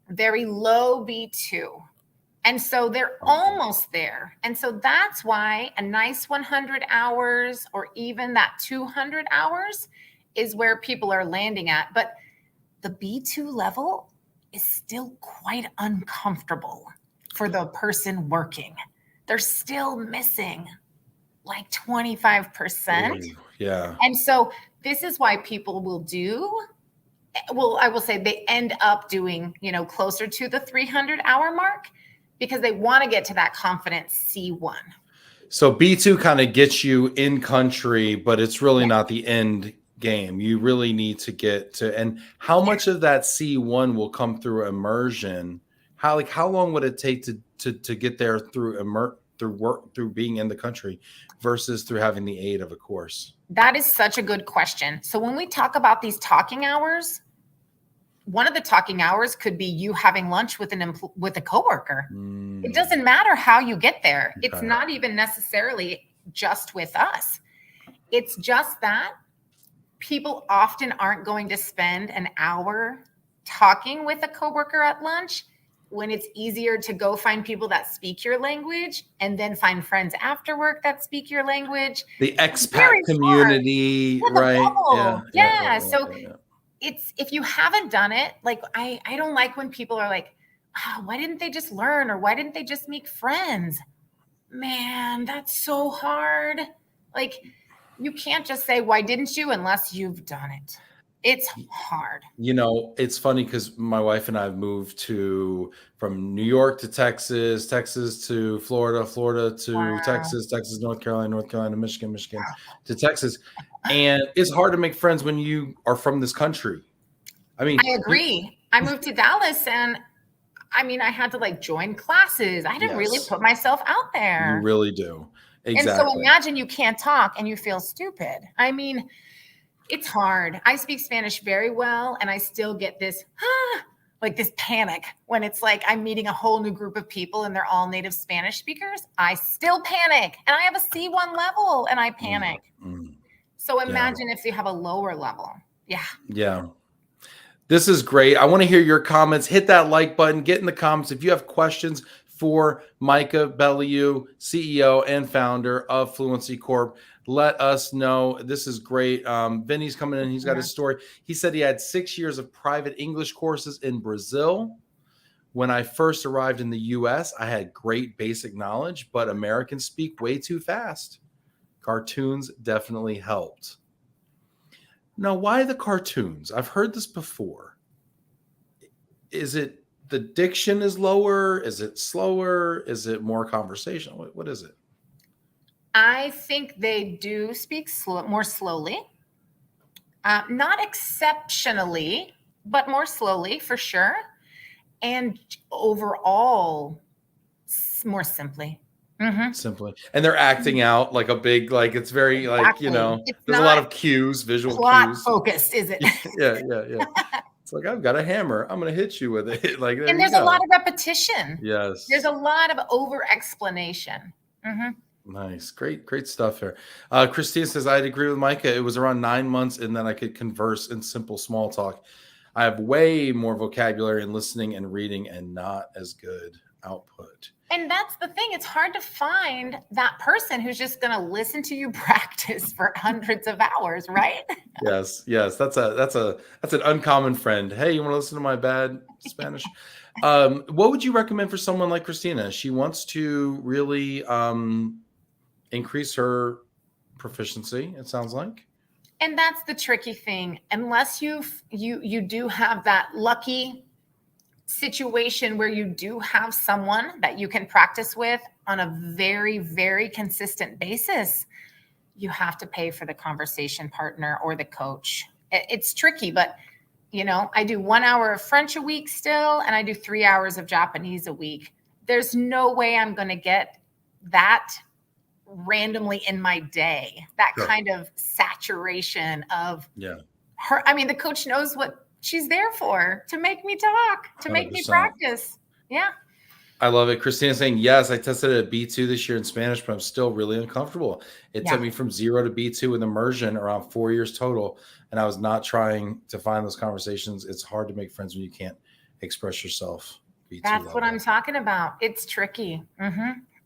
very low B2. And so they're almost there. And so that's why a nice 100 hours or even that 200 hours is where people are landing at. But the B2 level is still quite uncomfortable for the person working. They're still missing like 25%.
Yeah.
And so this is why people will I will say they end up doing, closer to the 300-hour mark, because they want to get to that confident C1.
So B2 kind of gets you in country, but it's really not the end game. You really need to get to, and how much of that C1 will come through immersion? How long would it take to get there through through being in the country versus through having the aid of a course?
That is such a good question. So when we talk about these talking hours, one of the talking hours could be you having lunch with a coworker. It doesn't matter how you get there. Okay. It's not even necessarily just with us. It's just that people often aren't going to spend an hour talking with a coworker at lunch when it's easier to go find people that speak your language and then find friends after work that speak your language.
The expat community, right?
Yeah. So it's, if you haven't done it, like I don't like when people are like, oh, why didn't they just learn? Or why didn't they just make friends? Man, that's so hard. Like, you can't just say, why didn't you, unless you've done it. It's hard.
You know, it's funny because my wife and I have moved from New York to Texas, Texas to Florida, Florida to Texas, Texas, North Carolina, Michigan to Texas. And it's hard to make friends when you are from this country. I mean, I
agree. I moved to Dallas and I mean, I had to like join classes. I didn't really put myself out there.
You really do. Exactly.
And so imagine you can't talk and you feel stupid. I mean, it's hard. I speak Spanish very well, and I still get this, like this panic when it's like I'm meeting a whole new group of people and they're all native Spanish speakers. I still panic, and I have a C1 level and I panic. So imagine if you have a lower level. Yeah.
This is great. I want to hear your comments. Hit that like button. Get in the comments if you have questions for Micah Bellieu, CEO and founder of Fluency Corp. Let us know. This is great. Vinny's coming in. He's got his story. He said he had 6 years of private English courses in Brazil. When I first arrived in the US, I had great basic knowledge, but Americans speak way too fast. Cartoons definitely helped. Now, why the cartoons? I've heard this before. Is it the diction is lower? Is it slower? Is it more conversational? What is it?
I think they do speak more slowly. Not exceptionally, but more slowly for sure. And overall, more simply.
Simply. And they're acting out like a big, like it's very like, you know, there's a lot of cues, visual cues.
Focused, is it?
Yeah. It's like, I've got a hammer. I'm going to hit you with it. Like,
and there's a lot of repetition.
Yes.
There's a lot of over explanation.
Nice. Great stuff here. Christine says, I'd agree with Micah. It was around 9 months and then I could converse in simple small talk. I have way more vocabulary in listening and reading and not as good output.
And that's the thing. It's hard to find that person who's just going to listen to you practice for hundreds of hours, right?
Yes. That's an uncommon friend. Hey, you want to listen to my bad Spanish? What would you recommend for someone like Christina? She wants to really increase her proficiency, it sounds like.
And that's the tricky thing. Unless you do have that lucky situation where you do have someone that you can practice with on a very, very consistent basis, you have to pay for the conversation partner or the coach. It's tricky, but you know, I do 1 hour of French a week still, and I do 3 hours of Japanese a week. There's no way I'm going to get that randomly in my day, that kind of saturation of her. I mean, the coach knows what she's there for, to make me talk, to 100%. Make me practice. Yeah.
I love it. Christina's saying, yes, I tested at B2 this year in Spanish, but I'm still really uncomfortable. It took me from 0 to B2 with immersion around 4 years total. And I was not trying to find those conversations. It's hard to make friends when you can't express yourself.
That's what I'm talking about. It's tricky.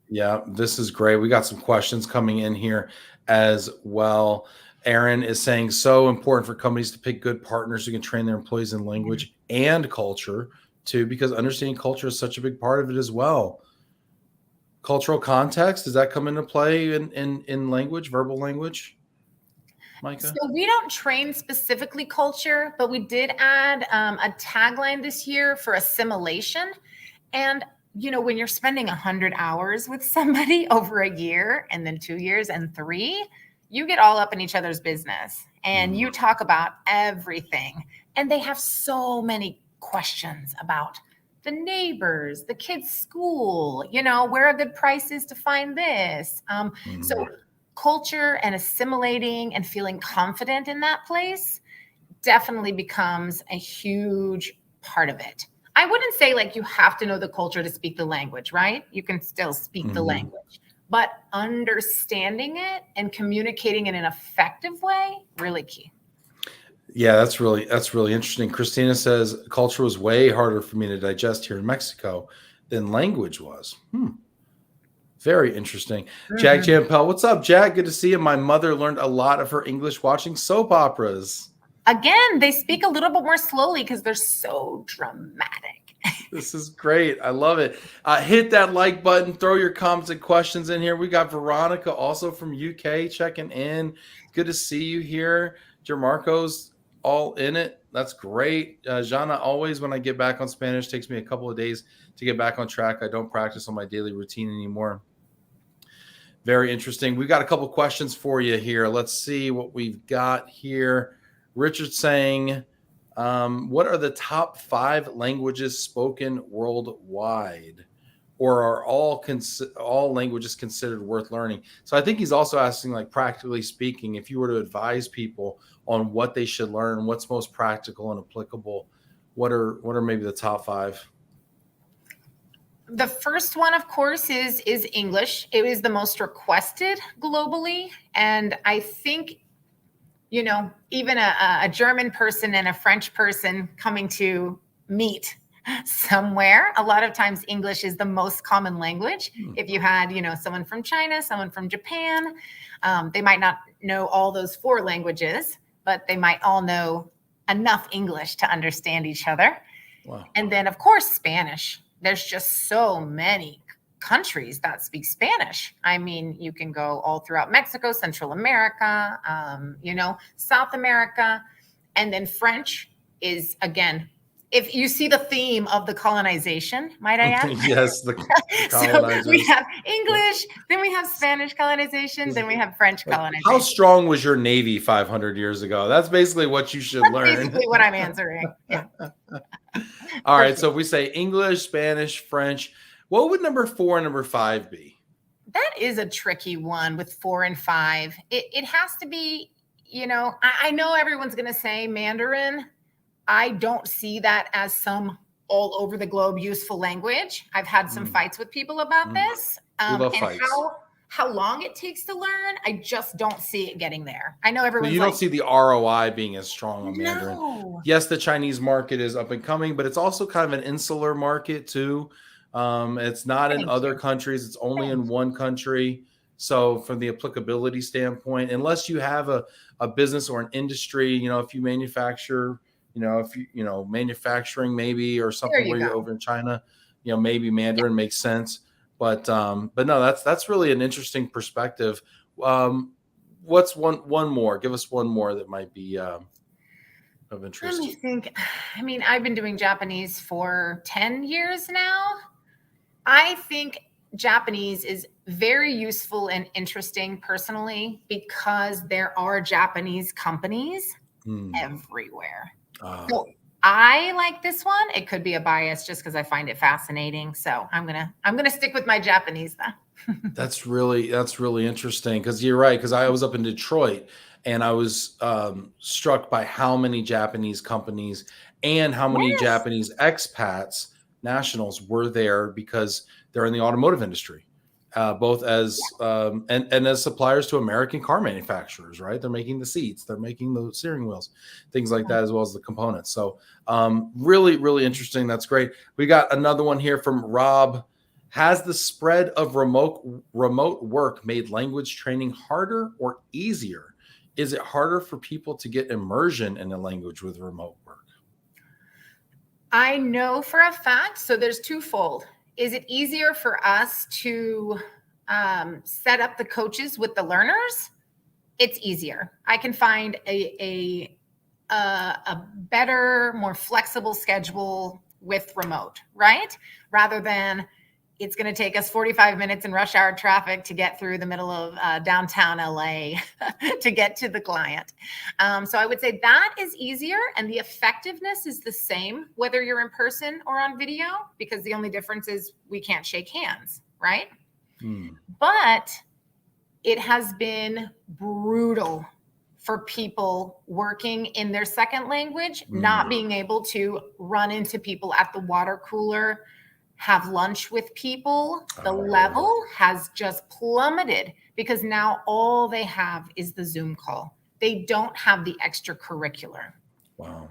Yeah, this is great. We got some questions coming in here as well. Aaron is saying, so important for companies to pick good partners who can train their employees in language and culture too, because understanding culture is such a big part of it as well. Cultural context, does that come into play in language, verbal language, Micah?
So we don't train specifically culture, but we did add a tagline this year for assimilation. And when you're spending 100 hours with somebody over a year and then 2 years and 3, you get all up in each other's business and you talk about everything. And they have so many questions about the neighbors, the kids' school, where are good prices to find this. So culture and assimilating and feeling confident in that place definitely becomes a huge part of it. I wouldn't say like you have to know the culture to speak the language, right? You can still speak the language, but understanding it and communicating in an effective way, really key.
Yeah, that's really interesting. Christina says culture was way harder for me to digest here in Mexico than language was. Very interesting. Jack Jampel, what's up, Jack? Good to see you. My mother learned a lot of her English watching soap operas.
Again, they speak a little bit more slowly because they're so dramatic.
This is great. I love it. Hit that like button. Throw your comments and questions in here. We got Veronica also from UK checking in. Good to see you here. Jermarco's all in it. That's great. Jana, always when I get back on Spanish, takes me a couple of days to get back on track. I don't practice on my daily routine anymore. Very interesting. We've got a couple questions for you here. Let's see what we've got here. Richard saying, what are the top 5 languages spoken worldwide? Or are all languages considered worth learning? So I think he's also asking, like, practically speaking, if you were to advise people on what they should learn, what's most practical and applicable, what are maybe the top 5?
The first one, of course, is English. It is the most requested globally. And I think, even a German person and a French person coming to meet somewhere, a lot of times English is the most common language. If you had, someone from China, someone from Japan, they might not know all those 4 languages, but they might all know enough English to understand each other.
Wow.
And then, of course, Spanish. There's just so many countries that speak Spanish. I mean, you can go all throughout Mexico, Central America, South America. And then French is, again, if you see the theme of the colonization, might I add?
Yes, the colonizers.
So we have English, then we have Spanish colonization, then we have French colonization.
How strong was your Navy 500 years ago? That's basically what you should learn.
That's basically what I'm answering. Yeah.
All right. So if we say English, Spanish, French, what would number 4 and number 5 be?
That is a tricky one with 4 and 5. It has to be, I know everyone's going to say Mandarin. I don't see that as some all over the globe useful language. I've had some fights with people about this.
We love
and
fights.
How long it takes to learn, I just don't see it getting there. I know everyone's
You don't see the ROI being as strong on Mandarin.
No.
Yes, the Chinese market is up and coming, but it's also kind of an insular market too. It's not in other countries. It's only in one country. So from the applicability standpoint, unless you have a business or an industry, if you manufacture, manufacturing maybe or something where you're over in China, maybe Mandarin makes sense. But no, that's really an interesting perspective. What's one more? Give us one more that might be of interest.
Let me think. I mean, I've been doing Japanese for 10 years now. I think Japanese is very useful and interesting personally because there are Japanese companies everywhere. So I like this one. It could be a bias just because I find it fascinating. So I'm gonna stick with my Japanese though.
That's really interesting because you're right. Because I was up in Detroit and I was struck by how many Japanese companies and how many Japanese expats, nationals were there because they're in the automotive industry, both as and as suppliers to American car manufacturers. Right, they're making the seats, they're making the steering wheels, things like that, as well as the components. So really interesting. That's great. We got another one here from Rob. Has the spread of remote work made language training harder or easier? Is it harder for people to get immersion in a language with remote work?
I know for a fact. So there's twofold. Is it easier for us to set up the coaches with the learners? It's easier. I can find a better, more flexible schedule with remote, right? Rather than it's going to take us 45 minutes in rush hour traffic to get through the middle of downtown LA to get to the client. So I would say that is easier, and the effectiveness is the same whether you're in person or on video, because the only difference is we can't shake hands, right? But it has been brutal for people working in their second language, not being able to run into people at the water cooler, have lunch with people. The level has just plummeted because now all they have is the Zoom call. They don't have the extracurricular.
Wow.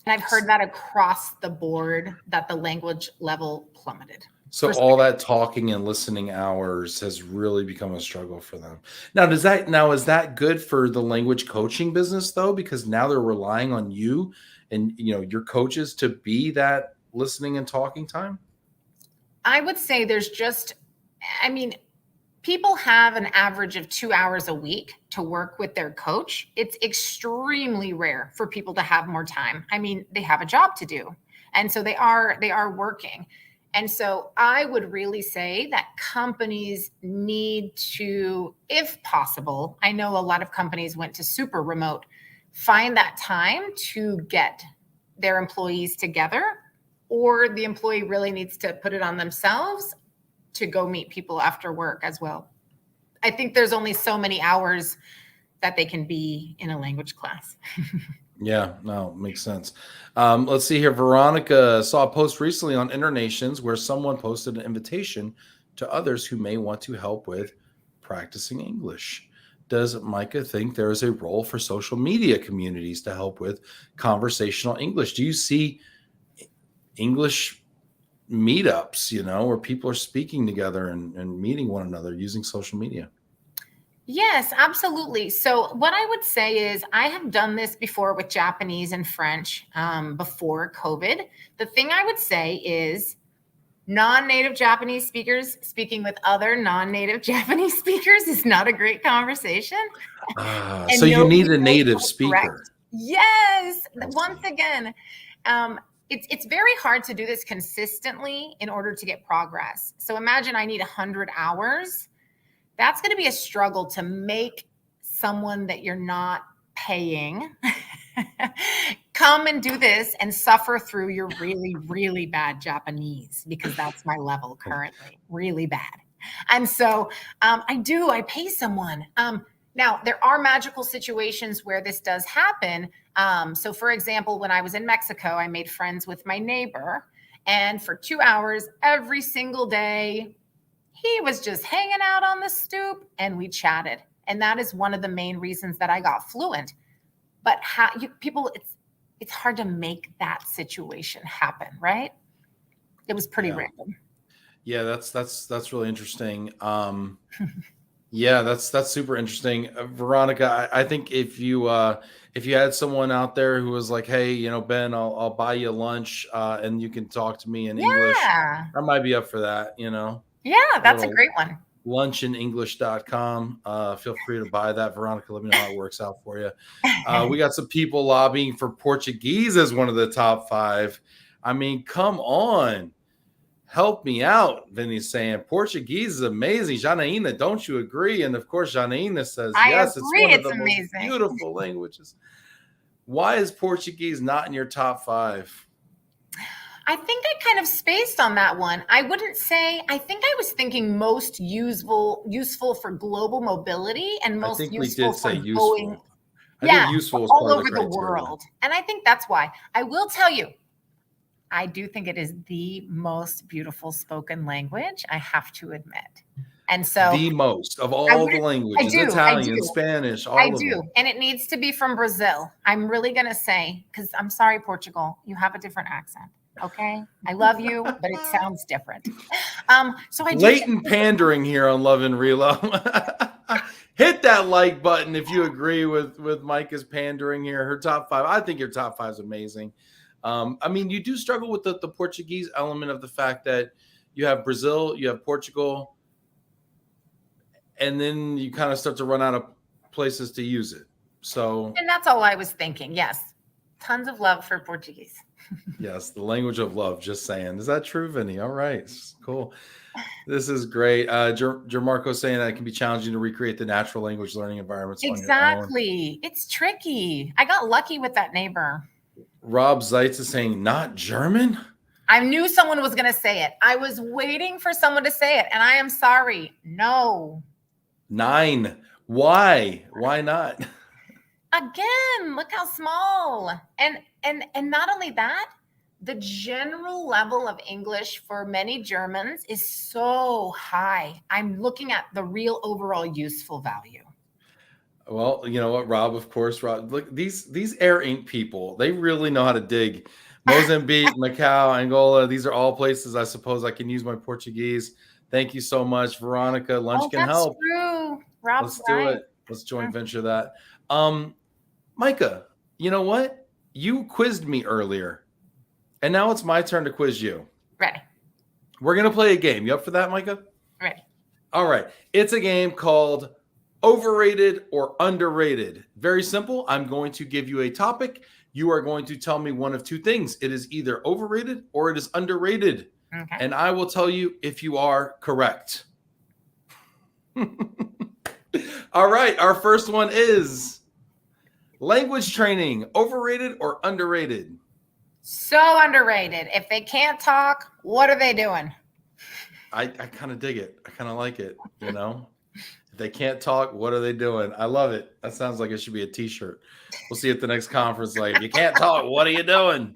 And I've heard that across the board, that the language level plummeted.
So all that talking and listening hours has really become a struggle for them. Now, is that good for the language coaching business though? Because now they're relying on you and your coaches to be that listening and talking time?
I would say people have an average of 2 hours a week to work with their coach. It's extremely rare for people to have more time. I mean, they have a job to do. And so they are working. And so I would really say that companies need to, if possible, I know a lot of companies went to super remote, find that time to get their employees together, or the employee really needs to put it on themselves to go meet people after work as well. I think there's only so many hours that they can be in a language class.
Yeah, no, makes sense. Let's see here. Veronica saw a post recently on InterNations where someone posted an invitation to others who may want to help with practicing English. Does Micah think there is a role for social media communities to help with conversational English? Do you see English meetups, where people are speaking together and meeting one another using social media?
Yes, absolutely. So what I would say is I have done this before with Japanese and French before COVID. The thing I would say is non-native Japanese speakers speaking with other non-native Japanese speakers is not a great conversation.
So you need a native speaker.
Yes. Once again, it's very hard to do this consistently in order to get progress. So imagine I need 100 hours. That's going to be a struggle to make someone that you're not paying come and do this and suffer through your really, really bad Japanese, because that's my level currently, really bad. And so I pay someone. Now, there are magical situations where this does happen. So for example, when I was in Mexico, I made friends with my neighbor, and for 2 hours every single day, he was just hanging out on the stoop and we chatted. And that is one of the main reasons that I got fluent. But it's hard to make that situation happen, right? It was pretty random.
Yeah, that's really interesting. Yeah, that's super interesting. Veronica, I think if you had someone out there who was like, hey, Ben, I'll buy you lunch and you can talk to me in English, I might be up for that,
Yeah, that's a great one.
Lunchinenglish.com. Feel free to buy that. Veronica, let me know how it works out for you. We got some people lobbying for Portuguese as one of the top 5. I mean, come on. Help me out, Vinny's saying. Portuguese is amazing. Janaína, don't you agree? And of course, Janaína says, yes, it's one of the most beautiful languages. Why is Portuguese not in your top 5?
I think I kind of spaced on that one. I wouldn't say, I think I was thinking most useful for global mobility and most useful for going.
I think useful is
all over the world. And I think that's why. I will tell you, I do think it is the most beautiful spoken language, I have to admit. And so
the most of all the languages, Italian, Spanish, all of them.
And it needs to be from Brazil. I'm really going to say, because I'm sorry, Portugal, you have a different accent. Okay. I love you, but it sounds different. So I
blatant pandering here on Love and Relo. Hit that like button if you agree with Micah's pandering here. Her top 5. I think your top 5 is amazing. I mean, you do struggle with the Portuguese element of the fact that you have Brazil, you have Portugal, and then you kind of start to run out of places to use it. So,
and that's all I was thinking. Yes. Tons of love for Portuguese.
Yes, the language of love. Just saying. Is that true, Vinny? All right, cool. This is great. Jermarco saying that it can be challenging to recreate the natural language learning environments on your own.
Exactly. It's tricky. I got lucky with that neighbor.
Rob Zeitz is saying not German.
I knew someone was going to say it. I was waiting for someone to say it, and I am sorry. No.
9. Why? Why not?
Again, look how small. And not only that, the general level of English for many Germans is so high. I'm looking at the real overall useful value.
Well, you know what, Rob, of course, Rob, look, these Air Inc. people, they really know how to dig. Mozambique, Macau, Angola, these are all places I suppose I can use my Portuguese. Thank you so much, Veronica. Lunch can help.
True. Rob's
Let's do it. Let's joint venture that. Micah, you know what? You quizzed me earlier, and now it's my turn to quiz you.
Ready.
We're going to play a game. You up for that, Micah?
Ready.
All right. It's a game called Overrated or Underrated. Very simple. I'm going to give you a topic. You are going to tell me one of two things. It is either overrated or it is underrated.
Okay.
And I will tell you if you are correct. All right. Our first one is language training. Overrated or underrated?
So underrated. If they can't talk, what are they doing?
I kind of dig it. I kind of like it, you know? If they can't talk, what are they doing? I love it. That sounds like it should be a t-shirt. We'll see at the next conference. Like, if you can't talk, what are you doing?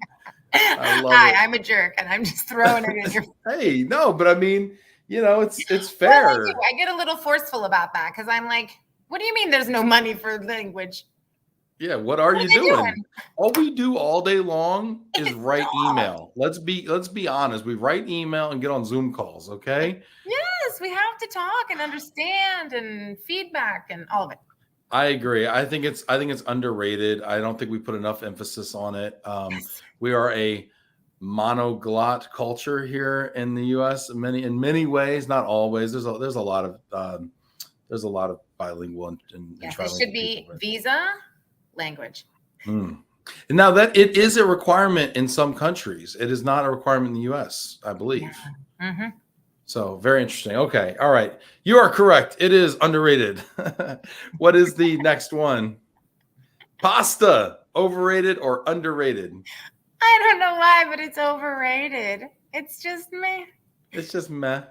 I love it.
I'm a jerk, and I'm just throwing it in your
Hey, no, but I mean, you know, it's fair.
Well, I get a little forceful about that because I'm like, what do you mean there's no money for language?
Yeah, what are you doing? All we do all day long is write email. Let's be honest. We write email and get on Zoom calls, okay?
Yes, we have to talk and understand and feedback and all of it.
I agree. I think it's underrated. I don't think we put enough emphasis on it.
Yes.
We are a monoglot culture here in the U.S. in many ways, not always. There's a lot of bilingual and
yes, it should be visa language.
And now that it is a requirement in some countries, it is not a requirement in the U.S., I believe.
Yeah. Mm-hmm.
So very interesting. Okay. All right. You are correct. It is underrated. What is the next one? Pasta, overrated or underrated?
I don't know why, but it's overrated. It's just meh.
It's just meh.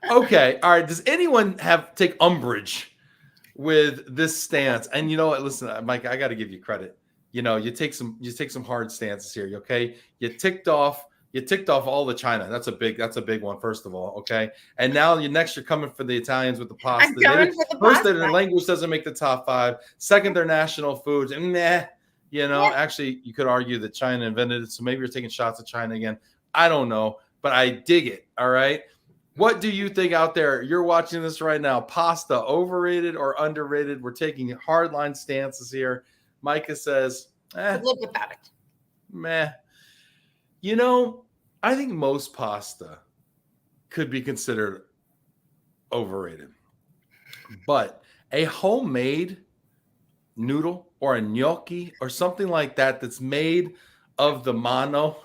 Okay. All right. Does anyone take umbrage with this stance? And you know what? Listen, Mike, I got to give you credit. You know, you take some hard stances here. Okay. You ticked off all the China. That's a big one, first of all. Okay. And now you're coming for the Italians with the pasta.
I'm coming for the
first,
pasta.
their language doesn't make the top 5. Second, their national foods. And you know, actually, you could argue that China invented it. So maybe you're taking shots at China again. I don't know, but I dig it. All right. What do you think out there? You're watching this right now. Pasta, overrated or underrated? We're taking hardline stances here. Micah says,
live without it.
Meh. You know, I think most pasta could be considered overrated. But a homemade noodle or a gnocchi or something like that that's made of the mano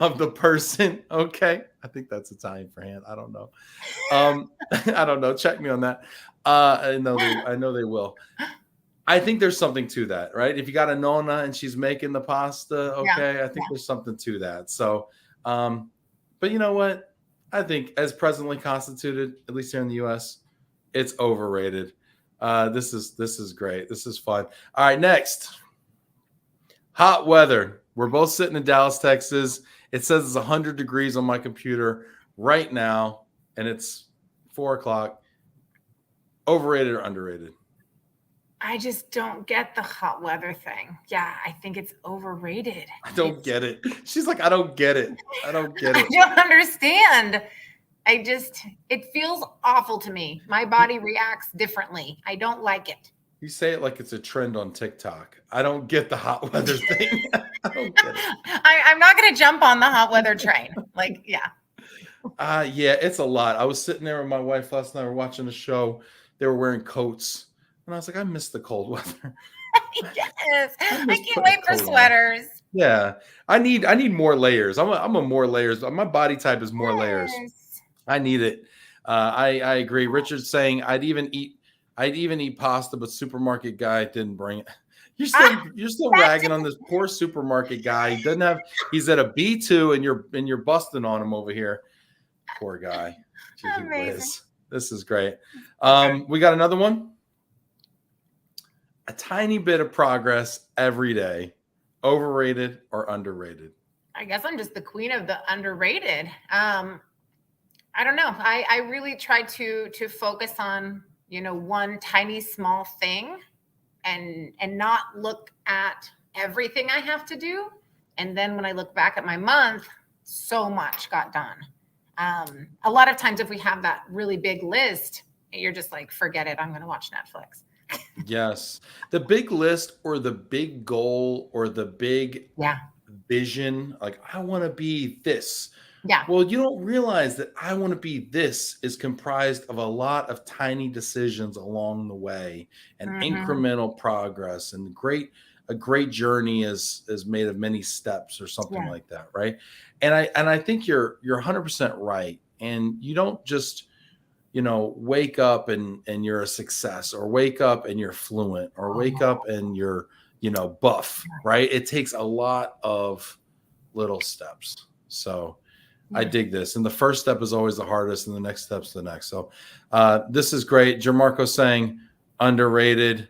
of the person, okay? I think that's Italian for hand. I don't know. I don't know. Check me on that. I know they will. I think there's something to that, right? If you got a nonna and she's making the pasta, okay, I think there's something to that. So, but you know what? I think as presently constituted, at least here in the U.S., it's overrated. This is great. This is fun. All right, next. Hot weather. We're both sitting in Dallas, Texas. It says it's 100 degrees on my computer right now, and it's 4:00. Overrated or underrated?
I just don't get the hot weather thing. Yeah, I think it's overrated.
I don't get it. She's like, I don't get it. I don't get it.
I don't understand. It feels awful to me. My body reacts differently. I don't like it.
You say it like it's a trend on TikTok. I don't get the hot weather thing. I don't get it.
I'm not going to jump on the hot weather train. Like, yeah.
Yeah, it's a lot. I was sitting there with my wife last night. We were watching a show. They were wearing coats. And I was like, I miss the cold weather.
Yes. I can't wait for sweaters.
Yeah, I need more layers. I'm a more layers. My body type is more layers.
Yes.
I need it. I agree. Richard's saying I'd even eat pasta, but supermarket guy didn't bring it. You're still
That
ragging on this poor supermarket guy. He doesn't have. He's at a B2, and you're busting on him over here. Poor guy. Gee
amazing.
whiz. This is great.
Okay.
We got another one. A tiny bit of progress every day. Overrated or underrated?
I guess I'm just the queen of the underrated. I don't know. I really try to focus on, one tiny small thing and not look at everything I have to do. And then when I look back at my month, so much got done. A lot of times if we have that really big list, you're just like, forget it. I'm going to watch Netflix.
Yes. The big list or the big goal or the big vision, like I want to be this.
Yeah.
Well, you don't realize that I want to be this is comprised of a lot of tiny decisions along the way and incremental progress, and a great journey is made of many steps or something like that, right? And I think you're 100% right. And you don't just wake up and you're a success, or wake up and you're fluent, or wake up and you're buff, right? It takes a lot of little steps. So I dig this. And the first step is always the hardest, and the next step's the next. So this is great. Jermarco saying underrated.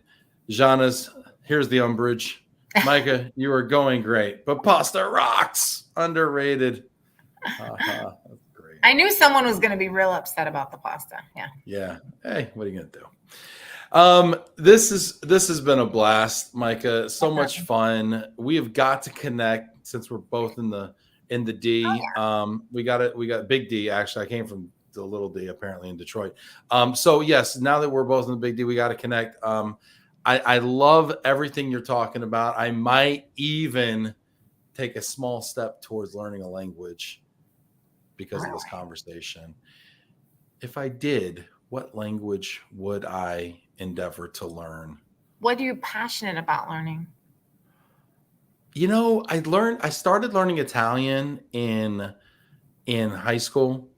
Jana's, here's the umbrage. Micah, you are going great, but pasta rocks. Underrated. That's great.
I knew someone was going to be real upset about the pasta. Yeah.
Yeah. Hey, what are you going to do? This has been a blast, Micah. So much fun. We have got to connect since we're both in the D. We got big D. Actually, I came from the little D apparently in Detroit. So yes, now that we're both in the big D, we got to connect. I love everything you're talking about. I might even take a small step towards learning a language because of this conversation. If I did, what language would I endeavor to learn?
What are you passionate about learning?
I started learning Italian in high school.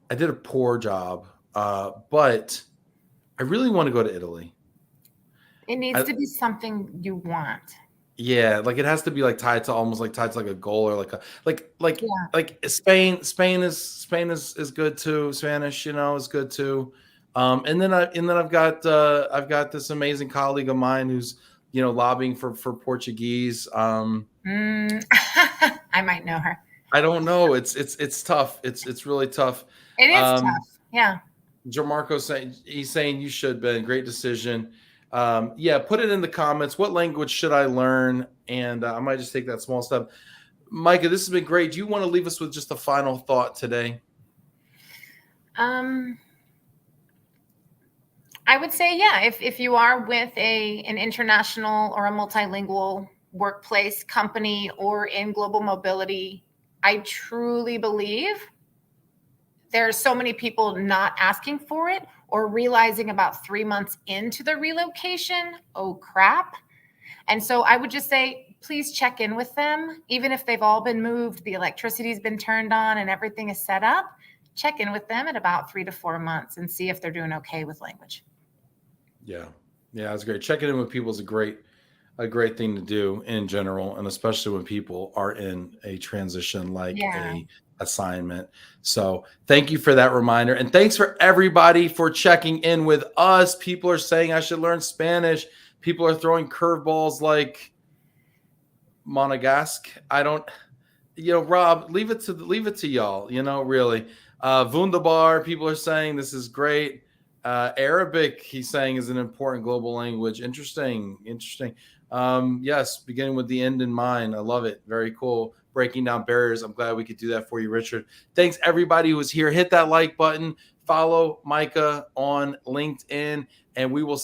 I did a poor job, but I really want to go to Italy.
It needs to be something you want.
Yeah, like it has to be like tied to like a goal, or like Spain. Spain is good too. Spanish, is good too. And then I've got this amazing colleague of mine who's lobbying for Portuguese.
I might know her.
I don't know. It's tough. It's really tough.
It is tough. Yeah.
Jermarco saying you should, Ben. Great decision. Put it in the comments. What language should I learn? And I might just take that small step. Micah, this has been great. Do you want to leave us with just a final thought today?
I would say, if you are with an international or a multilingual workplace, company, or in global mobility, I truly believe there are so many people not asking for it, or realizing about 3 months into the relocation, oh crap. And so I would just say, please check in with them. Even if they've all been moved, the electricity's been turned on and everything is set up, check in with them at about 3 to 4 months and see if they're doing okay with language. Yeah,
that's great. Checking in with people is a great thing to do in general, and especially when people are in a transition like a assignment. So thank you for that reminder, and thanks for everybody for checking in with us. People are saying I should learn Spanish. People are throwing curveballs like Monegasque. I don't, Rob, leave it to y'all. Really, Wunderbar. People are saying this is great. Arabic, he's saying, is an important global language. Interesting. Yes, beginning with the end in mind. I love it. Very cool. Breaking down barriers. I'm glad we could do that for you, Richard. Thanks everybody who was here. Hit that like button. Follow Micah on LinkedIn, and we will see